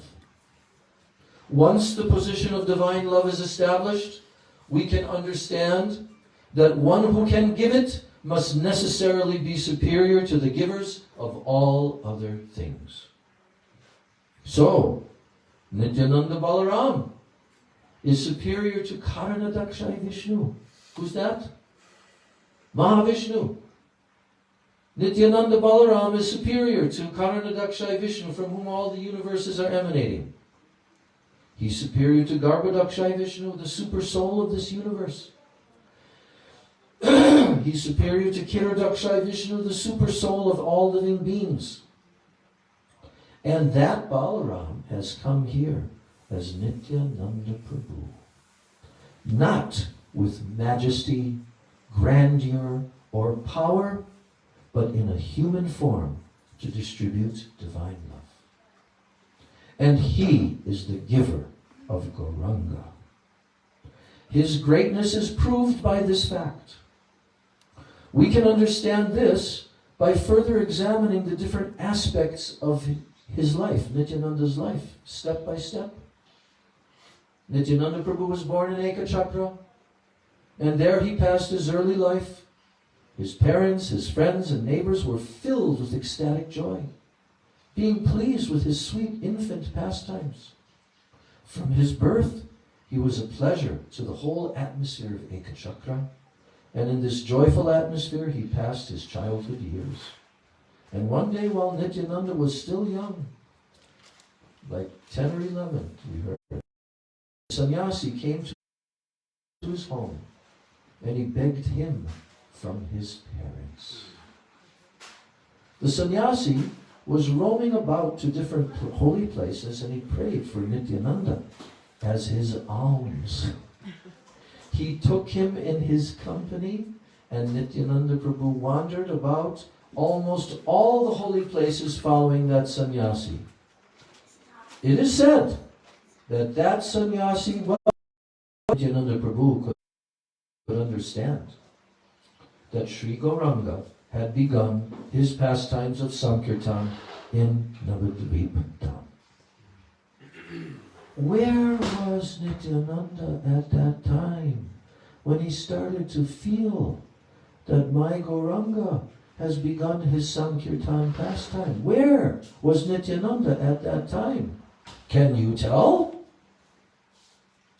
Once the position of divine love is established, we can understand that one who can give it must necessarily be superior to the givers of all other things. So, Nityananda Balaram is superior to Karanadakshayi Vishnu. Who's that? Mahavishnu. Nityananda Balaram is superior to Karanadakshayi Vishnu, from whom all the universes are emanating. He's superior to Garbhodakshayi Vishnu, the super soul of this universe. He's superior to Kirodakshai Vishnu, the super soul of all living beings. And that Balaram has come here as Nityananda Prabhu. Not with majesty, grandeur, or power, but in a human form to distribute divine love. And he is the giver of Gauranga. His greatness is proved by this fact. We can understand this by further examining the different aspects of his life, Nityananda's life, step by step. Nityananda Prabhu was born in Ekachakra, and there he passed his early life. His parents, his friends, and neighbors were filled with ecstatic joy, being pleased with his sweet infant pastimes. From his birth, he was a pleasure to the whole atmosphere of Ekachakra, and in this joyful atmosphere he passed his childhood years. And one day, while Nityananda was still young, like 10 or 11, we heard, a sannyasi came to his home, and he begged him from his parents. The sannyasi was roaming about to different holy places, and he prayed for Nityananda as his alms. He took him in his company, and Nityananda Prabhu wandered about almost all the holy places following that sannyasi. It is said that that sannyasi, Nityananda Prabhu could understand that Sri Gauranga had begun his pastimes of Sankirtan in Navadvip Dham. Where was Nityananda at that time when he started to feel that my Gauranga has begun his Sankirtan pastime? Where was Nityananda at that time? Can you tell?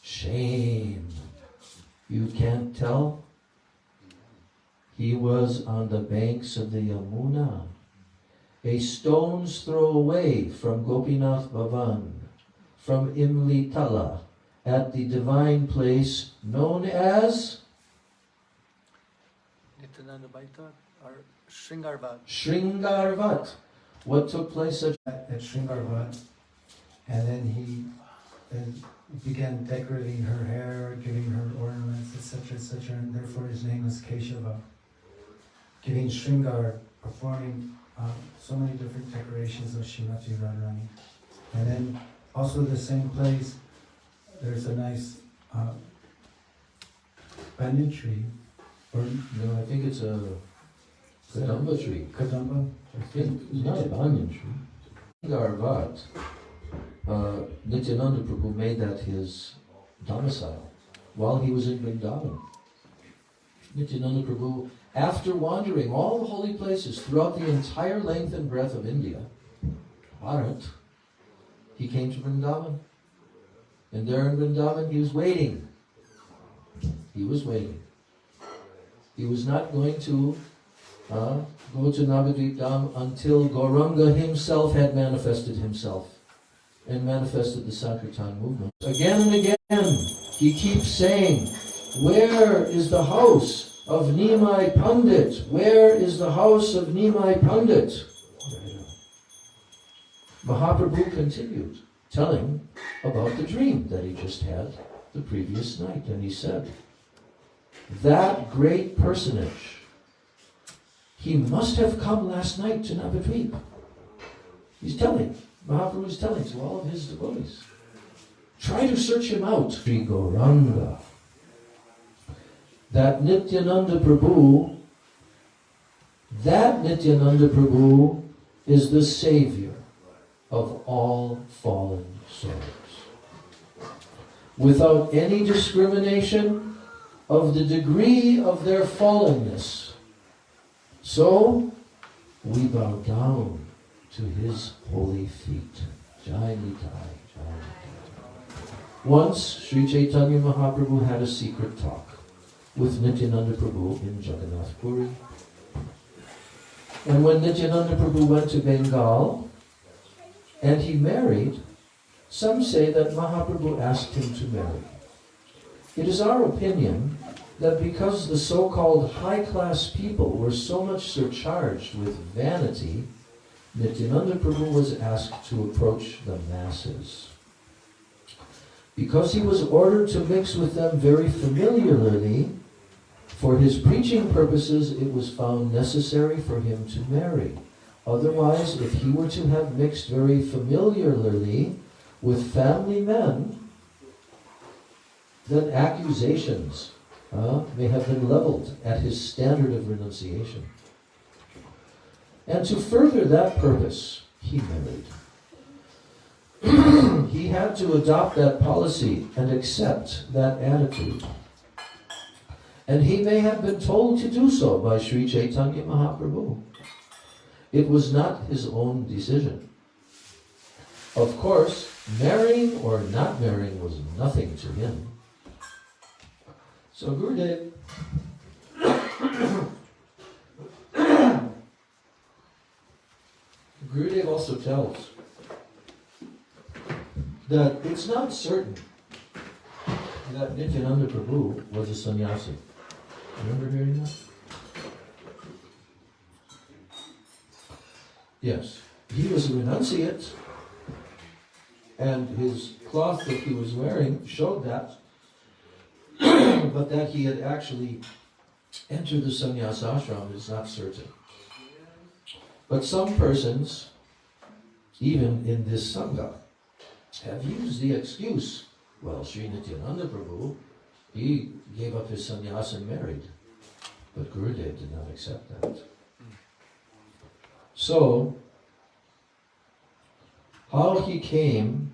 Shame. You can't tell? He was on the banks of the Yamuna, a stone's throw away from Gopinath Bhavan, from Imli Tala, at the divine place known as Nityānanda Baita or Shringarvat. Shringarvat. What took place at Shringarvat, and then he began decorating her hair, giving her ornaments, etc., and therefore his name is Keshava. Giving Shringar, performing so many different decorations of Srimati Radharani. And then also the same place, there's a nice banyan tree, or No, I think it's a Kadamba tree. Kadamba. I think it's not a banyan tree. Shringarvat, Nityananda Prabhu made that his domicile while he was in Vrindavan. Nityananda Prabhu, after wandering all the holy places throughout the entire length and breadth of India, Bharat, he came to Vrindavan. And there in Vrindavan he was waiting. He was waiting. He was not going to go to Navadvip Dham until Gauranga himself had manifested himself and manifested the Sankirtan movement. Again and again, he keeps saying, where is the house of Nimai Pandit? Where is the house of Nimai Pandit? Mahaprabhu continued telling about the dream that he just had the previous night. And he said, that great personage, he must have come last night to Navadvip. He's telling, Mahaprabhu is telling to all of his devotees. Try to search him out. Sri Gauranga. That Nityānanda Prabhu is the savior of all fallen souls. Without any discrimination of the degree of their fallenness. So, we bow down to his holy feet. Jai Nitai, Jai Nitai. Once, Śrī Caitanya Mahaprabhu had a secret talk with Nityānanda Prabhu in Jagannath Puri. And when Nityānanda Prabhu went to Bengal and he married, some say that Mahaprabhu asked him to marry. It is our opinion that because the so-called high-class people were so much surcharged with vanity, Nityānanda Prabhu was asked to approach the masses. Because he was ordered to mix with them very familiarly, for his preaching purposes it was found necessary for him to marry. Otherwise, if he were to have mixed very familiarly with family men, then accusations may have been leveled at his standard of renunciation. And to further that purpose, he married. He had to adopt that policy and accept that attitude. And he may have been told to do so by Śrī Caitanya Mahaprabhu. It was not his own decision. Of course, marrying or not marrying was nothing to him. So Gurudev Gurudev also tells that it's not certain that Nityānanda Prabhu was a sannyasi. Remember hearing that? Yes. He was a renunciate, and his cloth that he was wearing showed that, but that he had actually entered the sannyas ashram is not certain. But some persons, even in this sangha, have used the excuse, well, Sri Nityānanda Prabhu, he gave up his sannyas and married. But Gurudev did not accept that. So, how he came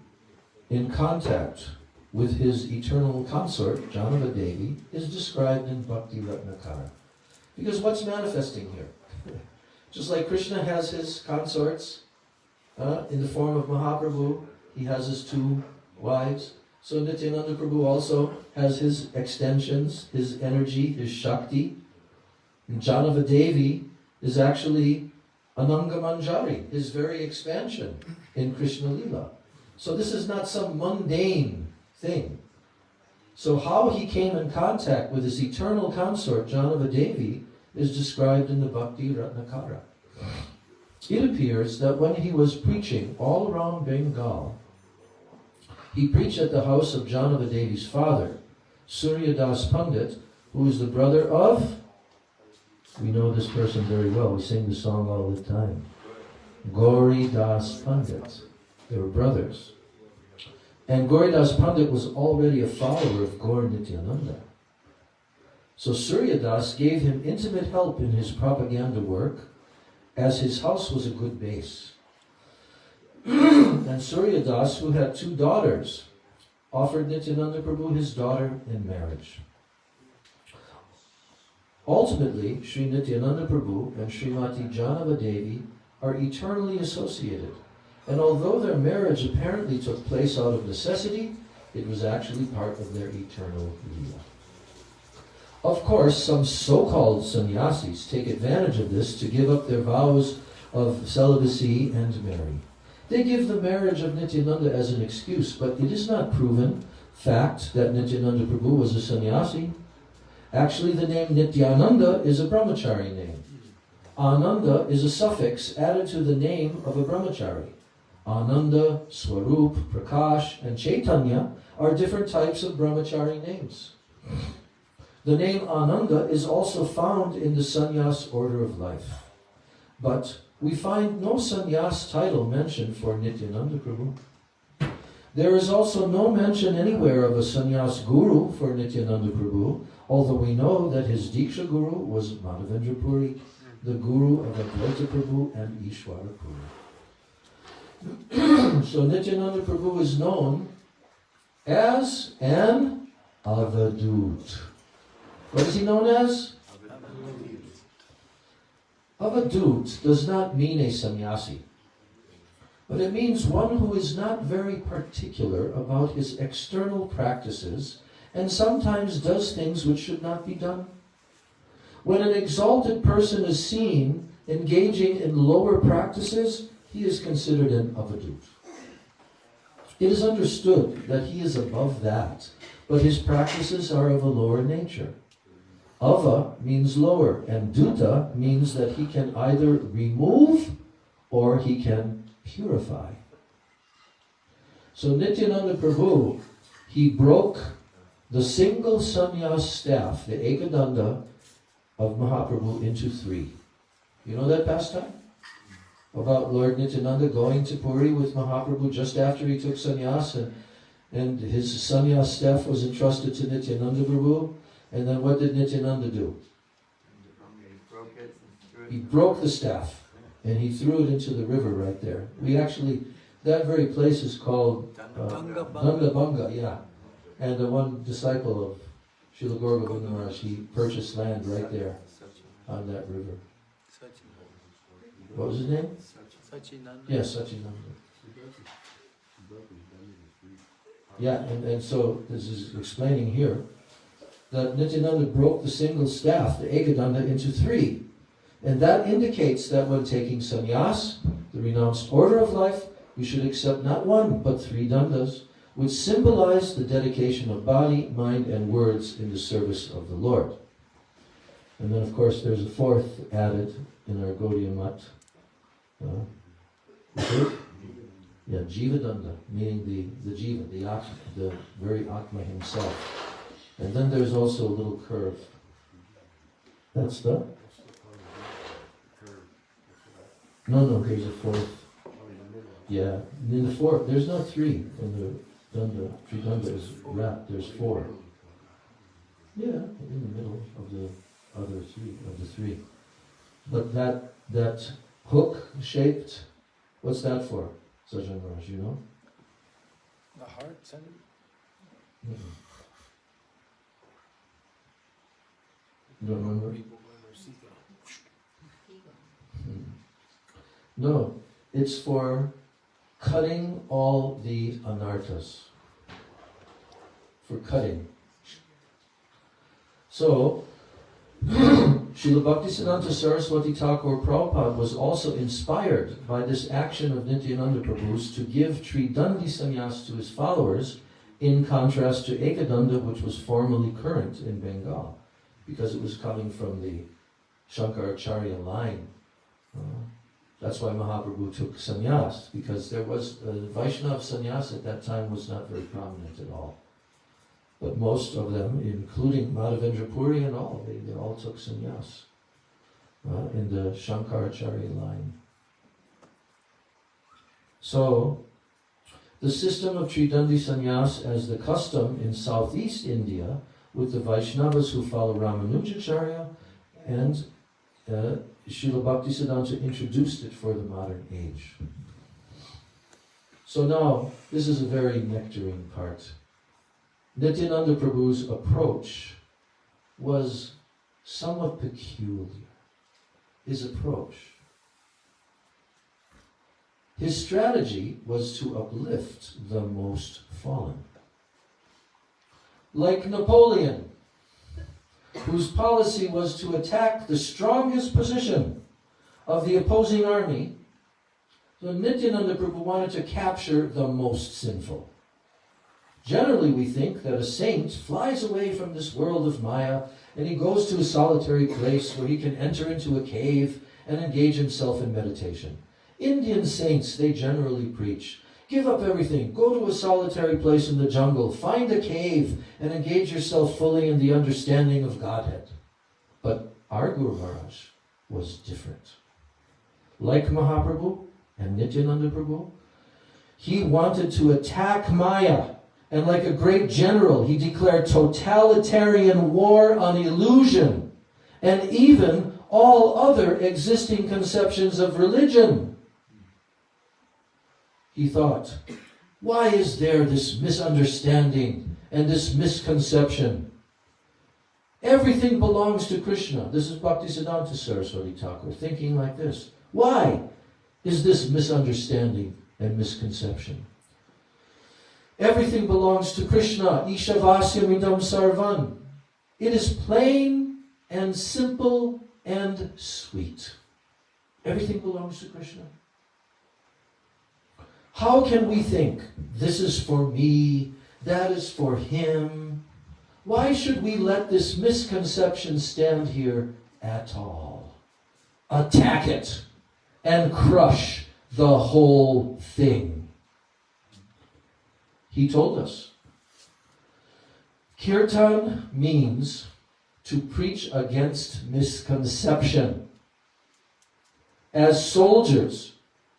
in contact with his eternal consort, Janava Devi, is described in Bhakti Ratnakara. Because what's manifesting here? Just like Krishna has his consorts in the form of Mahaprabhu, he has his two wives. So Nityānanda Prabhu also has his extensions, his energy, his Shakti. And Janava Devi is actually Ananga Manjari, his very expansion in Krishna Lila. So this is not some mundane thing. So how he came in contact with his eternal consort, Janava Devi, is described in the Bhakti Ratnakara. It appears that when he was preaching all around Bengal, he preached at the house of Janava Devi's father, Surya Das Pandit, who is the brother of, we know this person very well, we sing the song all the time, Gauri Das Pandit. They were brothers. And Gauri Das Pandit was already a follower of Gaur Nityānanda. So Surya Das gave him intimate help in his propaganda work, as his house was a good base. And Surya Das, who had two daughters, offered Nityānanda Prabhu his daughter in marriage. Ultimately, Sri Nityānanda Prabhu and Srimati Janava Devi are eternally associated. And although their marriage apparently took place out of necessity, it was actually part of their eternal lila. Of course, some so-called sannyasis take advantage of this to give up their vows of celibacy and marry. They give the marriage of Nityānanda as an excuse, but it is not proven fact that Nityānanda Prabhu was a sannyasi. Actually, the name Nityānanda is a brahmachari name. Ananda is a suffix added to the name of a brahmachari. Ananda, Swarup, Prakash, and Chaitanya are different types of brahmachari names. The name Ananda is also found in the sannyas order of life. But we find no sannyas title mentioned for Nityananda Prabhu. There is also no mention anywhere of a sannyas guru for Nityananda Prabhu, although we know that his Diksha guru was Madhavendra Puri, the guru of Advaita Prabhu and Ishwara Puri. So Nityananda Prabhu is known as an Avadut. What is he known as? Avadut does not mean a sannyasi, but it means one who is not very particular about his external practices and sometimes does things which should not be done. When an exalted person is seen engaging in lower practices, he is considered an avadut. It is understood that he is above that, but his practices are of a lower nature. Ava means lower, and duta means that he can either remove or he can purify. So Nityananda Prabhu, he broke the single sannyas staff, the ekadanda of Mahaprabhu, into three. You know that pastime? About Lord Nityananda going to Puri with Mahaprabhu just after he took sannyas, and his sannyas staff was entrusted to Nityananda Prabhu. And then what did Nityananda do? He broke the staff and he threw it into the river right there. We actually, that very place is called Ganga Banga, yeah. And the one disciple of Srila Gurudev Maharaj, he purchased land right there on that river. What was his name? Sachinanda. Yes, Sachinanda. Yeah, and so this is explaining here that Nityananda broke the single staff, the ekadanda, into three. And that indicates that when taking sannyas, the renounced order of life, we should accept not one, but three dandas, which symbolize the dedication of body, mind, and words in the service of the Lord. And then, of course, there's a fourth added in our Gaudiya Mat. Yeah, Jiva Danda, meaning the Jiva, the Atma, the very Atma himself. And then there's also a little curve. That's the? No, there's a fourth. Yeah, in the fourth, there's no three in the Danda. Three Danda is wrapped, there's four. Yeah, in the middle of the other three, of the three. But that hook-shaped, what's that for, Sajjan Maharaj, you know? The heart center? Mm-hmm. You don't remember? No, it's for cutting all the anarthas. For cutting. So, Srila Bhaktisiddhanta Saraswati Thakur Prabhupada was also inspired by this action of Nityananda Prabhu's to give Tridandi sannyas to his followers, in contrast to Ekadanda, which was formerly current in Bengal, because it was coming from the Shankaracharya line. That's why Mahaprabhu took sannyas, because there was Vaishnava sannyas at that time was not very prominent at all. But most of them, including Madhavendra Puri and all, they all took sannyas in the Shankaracharya line. So, the system of Tridandi sannyas as the custom in Southeast India, with the Vaishnavas who follow Ramanujacharya, and Srila Bhaktisiddhanta introduced it for the modern age. So now, this is a very nectarine part. Nityananda Prabhu's approach was somewhat peculiar. His approach. His strategy was to uplift the most fallen. Like Napoleon, whose policy was to attack the strongest position of the opposing army, so Nityananda Prabhu wanted to capture the most sinful. Generally, we think that a saint flies away from this world of Maya and he goes to a solitary place where he can enter into a cave and engage himself in meditation. Indian saints, they generally preach, give up everything, go to a solitary place in the jungle, find a cave, and engage yourself fully in the understanding of Godhead. But our Guru Maharaj was different. Like Mahaprabhu and Nityananda Prabhu, he wanted to attack Maya, and like a great general, he declared totalitarian war on illusion, and even all other existing conceptions of religion. He thought, why is there this misunderstanding and this misconception? Everything belongs to Krishna. This is Bhaktisiddhanta Saraswati Thakur thinking like this. Why is this misunderstanding and misconception? Everything belongs to Krishna. Ishavasya idam sarvan. It is plain and simple and sweet. Everything belongs to Krishna. How can we think, this is for me, that is for him? Why should we let this misconception stand here at all? Attack it and crush the whole thing. He told us, Kirtan means to preach against misconception. As soldiers,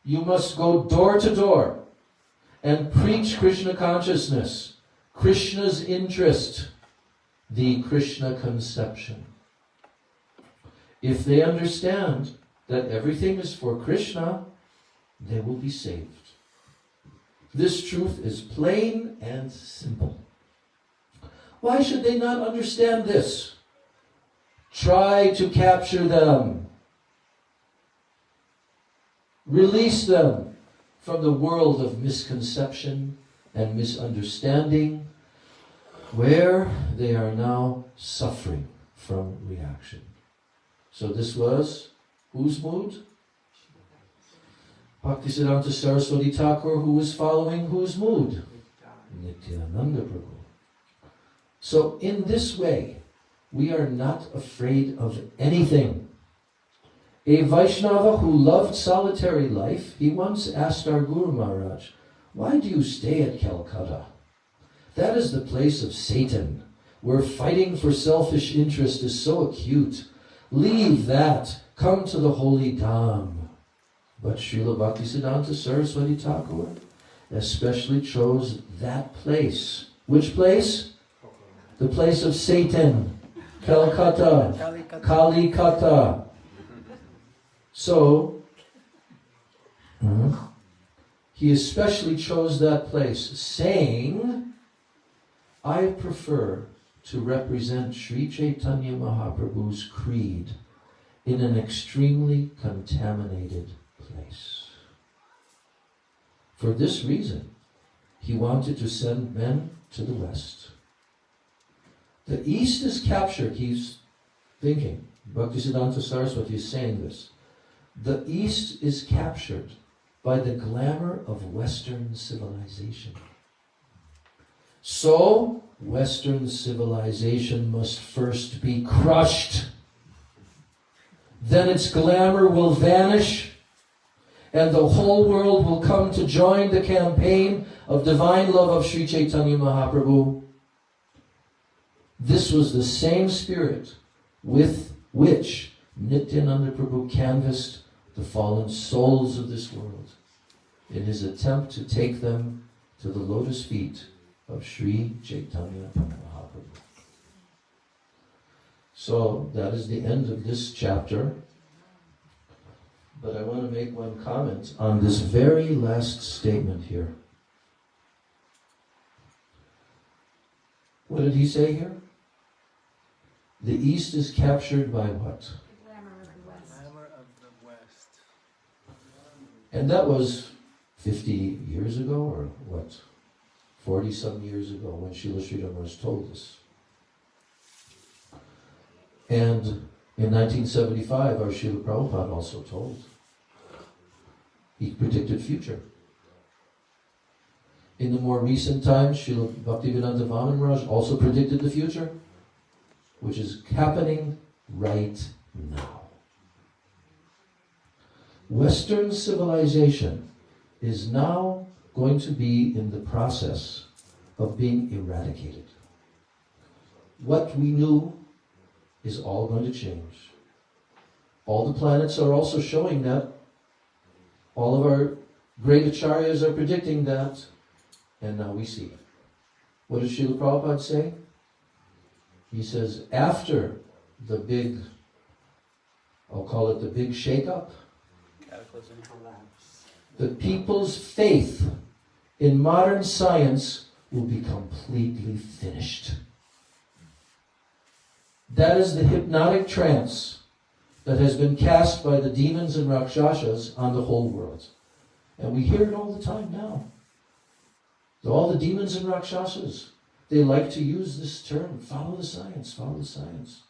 you must go door to door and preach Krishna consciousness, Krishna's interest, the Krishna conception. If they understand that everything is for Krishna, they will be saved. This truth is plain and simple. Why should they not understand this? Try to capture them. Release them from the world of misconception and misunderstanding, where they are now suffering from reaction. So this was whose mood? Bhaktisiddhanta Saraswati Thakur, who was following whose mood? Nityānanda Prabhu. So in this way, we are not afraid of anything. A Vaishnava who loved solitary life, he once asked our Guru Maharaj, why do you stay at Calcutta? That is the place of Satan, where fighting for selfish interest is so acute. Leave that, come to the holy Dham. But Srila Bhaktisiddhanta Saraswati Thakur especially chose that place. Which place? The place of Satan, Calcutta, Kalikata. So, he especially chose that place, saying, I prefer to represent Śrī Caitanya Mahaprabhu's creed in an extremely contaminated place. For this reason, he wanted to send men to the West. The East is captured, he's thinking, Bhaktisiddhanta Saraswati is saying this. The East is captured by the glamour of Western civilization. So, Western civilization must first be crushed. Then its glamour will vanish, and the whole world will come to join the campaign of divine love of Śrī Caitanya Mahaprabhu. This was the same spirit with which Nityananda Prabhu canvassed the fallen souls of this world in his attempt to take them to the lotus feet of Śrī Caitanya Mahaprabhu. So that is the end of this chapter. But I want to make one comment on this very last statement here. What did he say here? The East is captured by what? The glamour of the West. Glamour of the West. And that was 50 years ago, or what? 40-some years ago, when Srila Sridhar Maharaj told us. And in 1975, our Srila Prabhupada also told. He predicted future. In the more recent times, Srila Bhaktivedanta Vaman Maharaj also predicted the future, which is happening right now. Western civilization is now going to be in the process of being eradicated. What we knew is all going to change. All the planets are also showing that. All of our great acharyas are predicting that. And now we see. What does Srila Prabhupada say? He says, after the big, I'll call it the big shake-up, the people's faith in modern science will be completely finished. That is the hypnotic trance that has been cast by the demons and Rakshasas on the whole world. And we hear it all the time now. All the demons and Rakshasas, they like to use this term, follow the science, follow the science.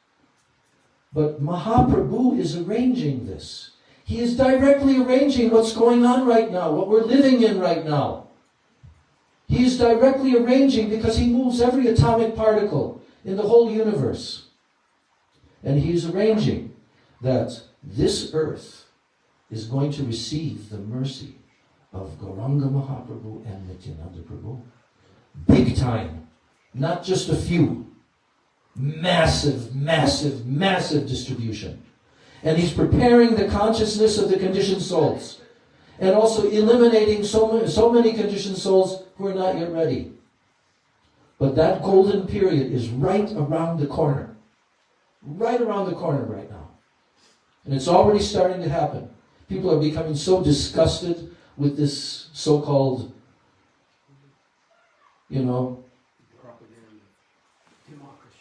But Mahaprabhu is arranging this. He is directly arranging what's going on right now, what we're living in right now. He is directly arranging because he moves every atomic particle in the whole universe. And he is arranging that this earth is going to receive the mercy of Gauranga Mahaprabhu and Nityānanda Prabhu. Big time. Not just a few. Massive, massive, massive distribution. And he's preparing the consciousness of the conditioned souls. And also eliminating so many conditioned souls who are not yet ready. But that golden period is right around the corner. Right around the corner right now. And it's already starting to happen. People are becoming so disgusted with this so-called,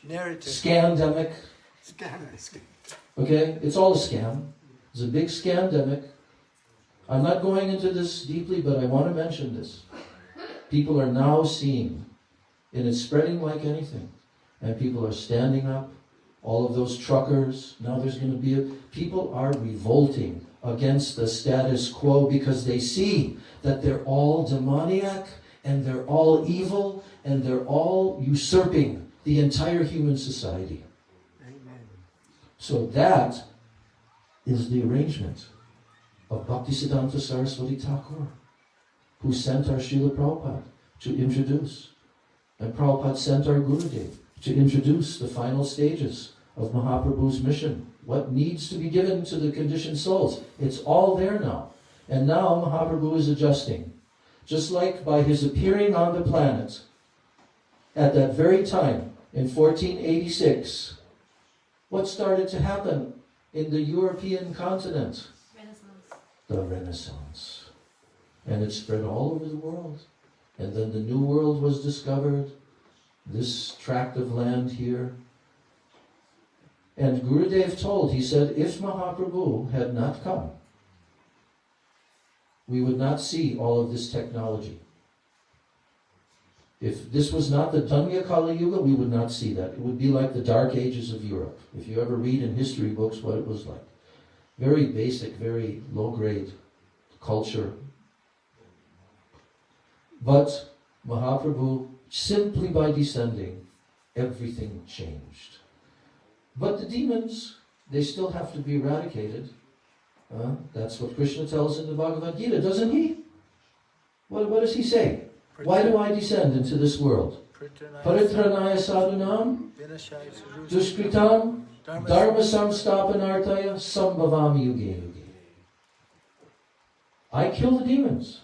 scandemic. Okay? It's all a scam. It's a big scandemic. I'm not going into this deeply, but I want to mention this. People are now seeing, and it's spreading like anything. And people are standing up. All of those truckers, now there's going to be people are revolting against the status quo because they see that they're all demoniac and they're all evil and they're all usurping the entire human society. Amen. So that is the arrangement of Bhaktisiddhanta Saraswati Thakur, who sent our Srila Prabhupada to introduce. And Prabhupada sent our Gurudev to introduce the final stages of Mahaprabhu's mission. What needs to be given to the conditioned souls. It's all there now. And now Mahaprabhu is adjusting. Just like by his appearing on the planet at that very time in 1486, what started to happen in the European continent? Renaissance. The Renaissance. And it spread all over the world. And then the New World was discovered. This tract of land here. And Gurudev told, he said, if Mahaprabhu had not come, we would not see all of this technology. If this was not the Danya Kali Yuga, we would not see that. It would be like the Dark Ages of Europe. If you ever read in history books what it was like. Very basic, very low-grade culture. But Mahaprabhu, simply by descending, everything changed. But the demons, they still have to be eradicated. That's what Krishna tells in the Bhagavad Gita, doesn't he? What does he say? Why do I descend into this world? Paritranaya sadhunam, duskritam, dharma samstapanartaya, sambhavami yuge yuge. I kill the demons.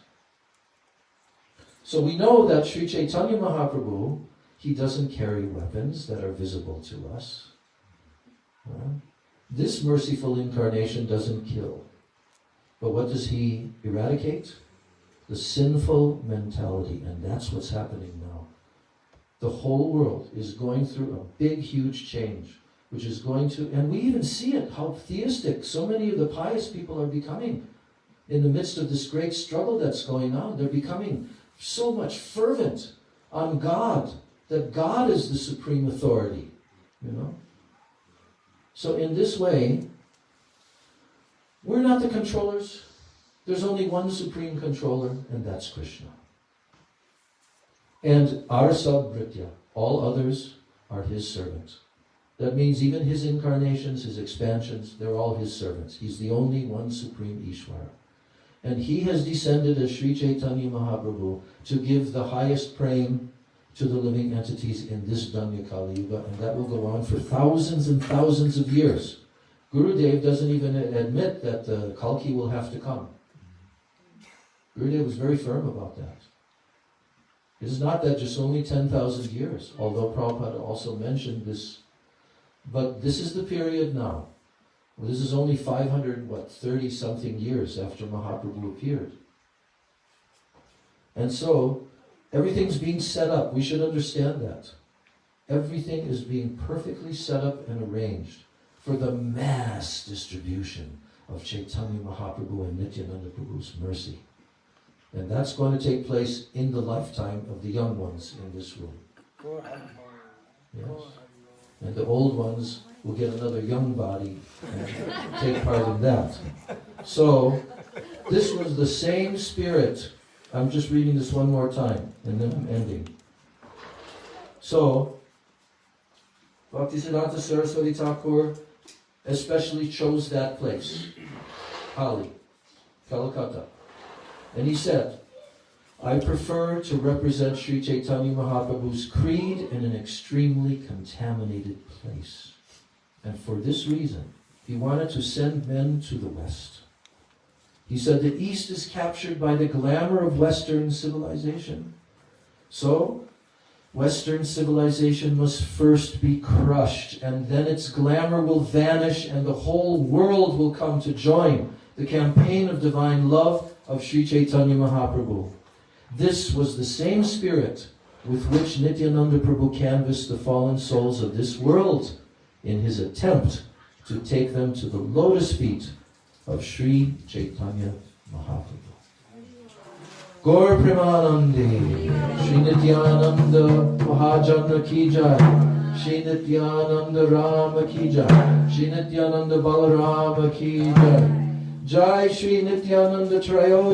So we know that Śrī Caitanya Mahaprabhu, he doesn't carry weapons that are visible to us. This merciful incarnation doesn't kill. But what does he eradicate? The sinful mentality. And that's what's happening now. The whole world is going through a big, huge change, which is going to, and we even see it, how theistic so many of the pious people are becoming in the midst of this great struggle that's going on. They're becoming so much fervent on God, that God is the supreme authority, So in this way, we're not the controllers. There's only one supreme controller, and that's Krishna. And our sub-bhritya, all others are his servants. That means even his incarnations, his expansions, they're all his servants. He's the only one supreme Ishvara. And he has descended as Śrī Caitanya Mahaprabhu to give the highest praying to the living entities in this Danya Kali Yuga, and that will go on for thousands and thousands of years. Gurudev doesn't even admit that the Kalki will have to come. Gurudev was very firm about that. It's not that just only 10,000 years, although Prabhupada also mentioned this. But this is the period now. Well, this is only 530 something years after Mahaprabhu appeared. And so, everything's being set up. We should understand that. Everything is being perfectly set up and arranged for the mass distribution of Chaitanya Mahaprabhu and Nityānanda Prabhu's mercy. And that's going to take place in the lifetime of the young ones in this room. Yes. And the old ones will get another young body and take part in that. So, this was the same spirit. I'm just reading this one more time, and then I'm ending. So, Bhaktisiddhanta Saraswati Thakur especially chose that place, Pali, Calcutta. And he said, I prefer to represent Śrī Caitanya Mahaprabhu's creed in an extremely contaminated place. And for this reason, he wanted to send men to the West. He said the East is captured by the glamour of Western civilization. So, Western civilization must first be crushed, and then its glamour will vanish, and the whole world will come to join the campaign of divine love of Śrī Caitanya Mahaprabhu. This was the same spirit with which Nityānanda Prabhu canvassed the fallen souls of this world in his attempt to take them to the lotus feet of Śrī Caitanya Mahaprabhu. Gaur Premanande, Śrī Nityānanda Mahajanna Ki Jai, Śrī Nityānanda Rama Ki Jai, Śrī Nityānanda Balarama Ki Jai, Jai Śrī Nityānanda Trayo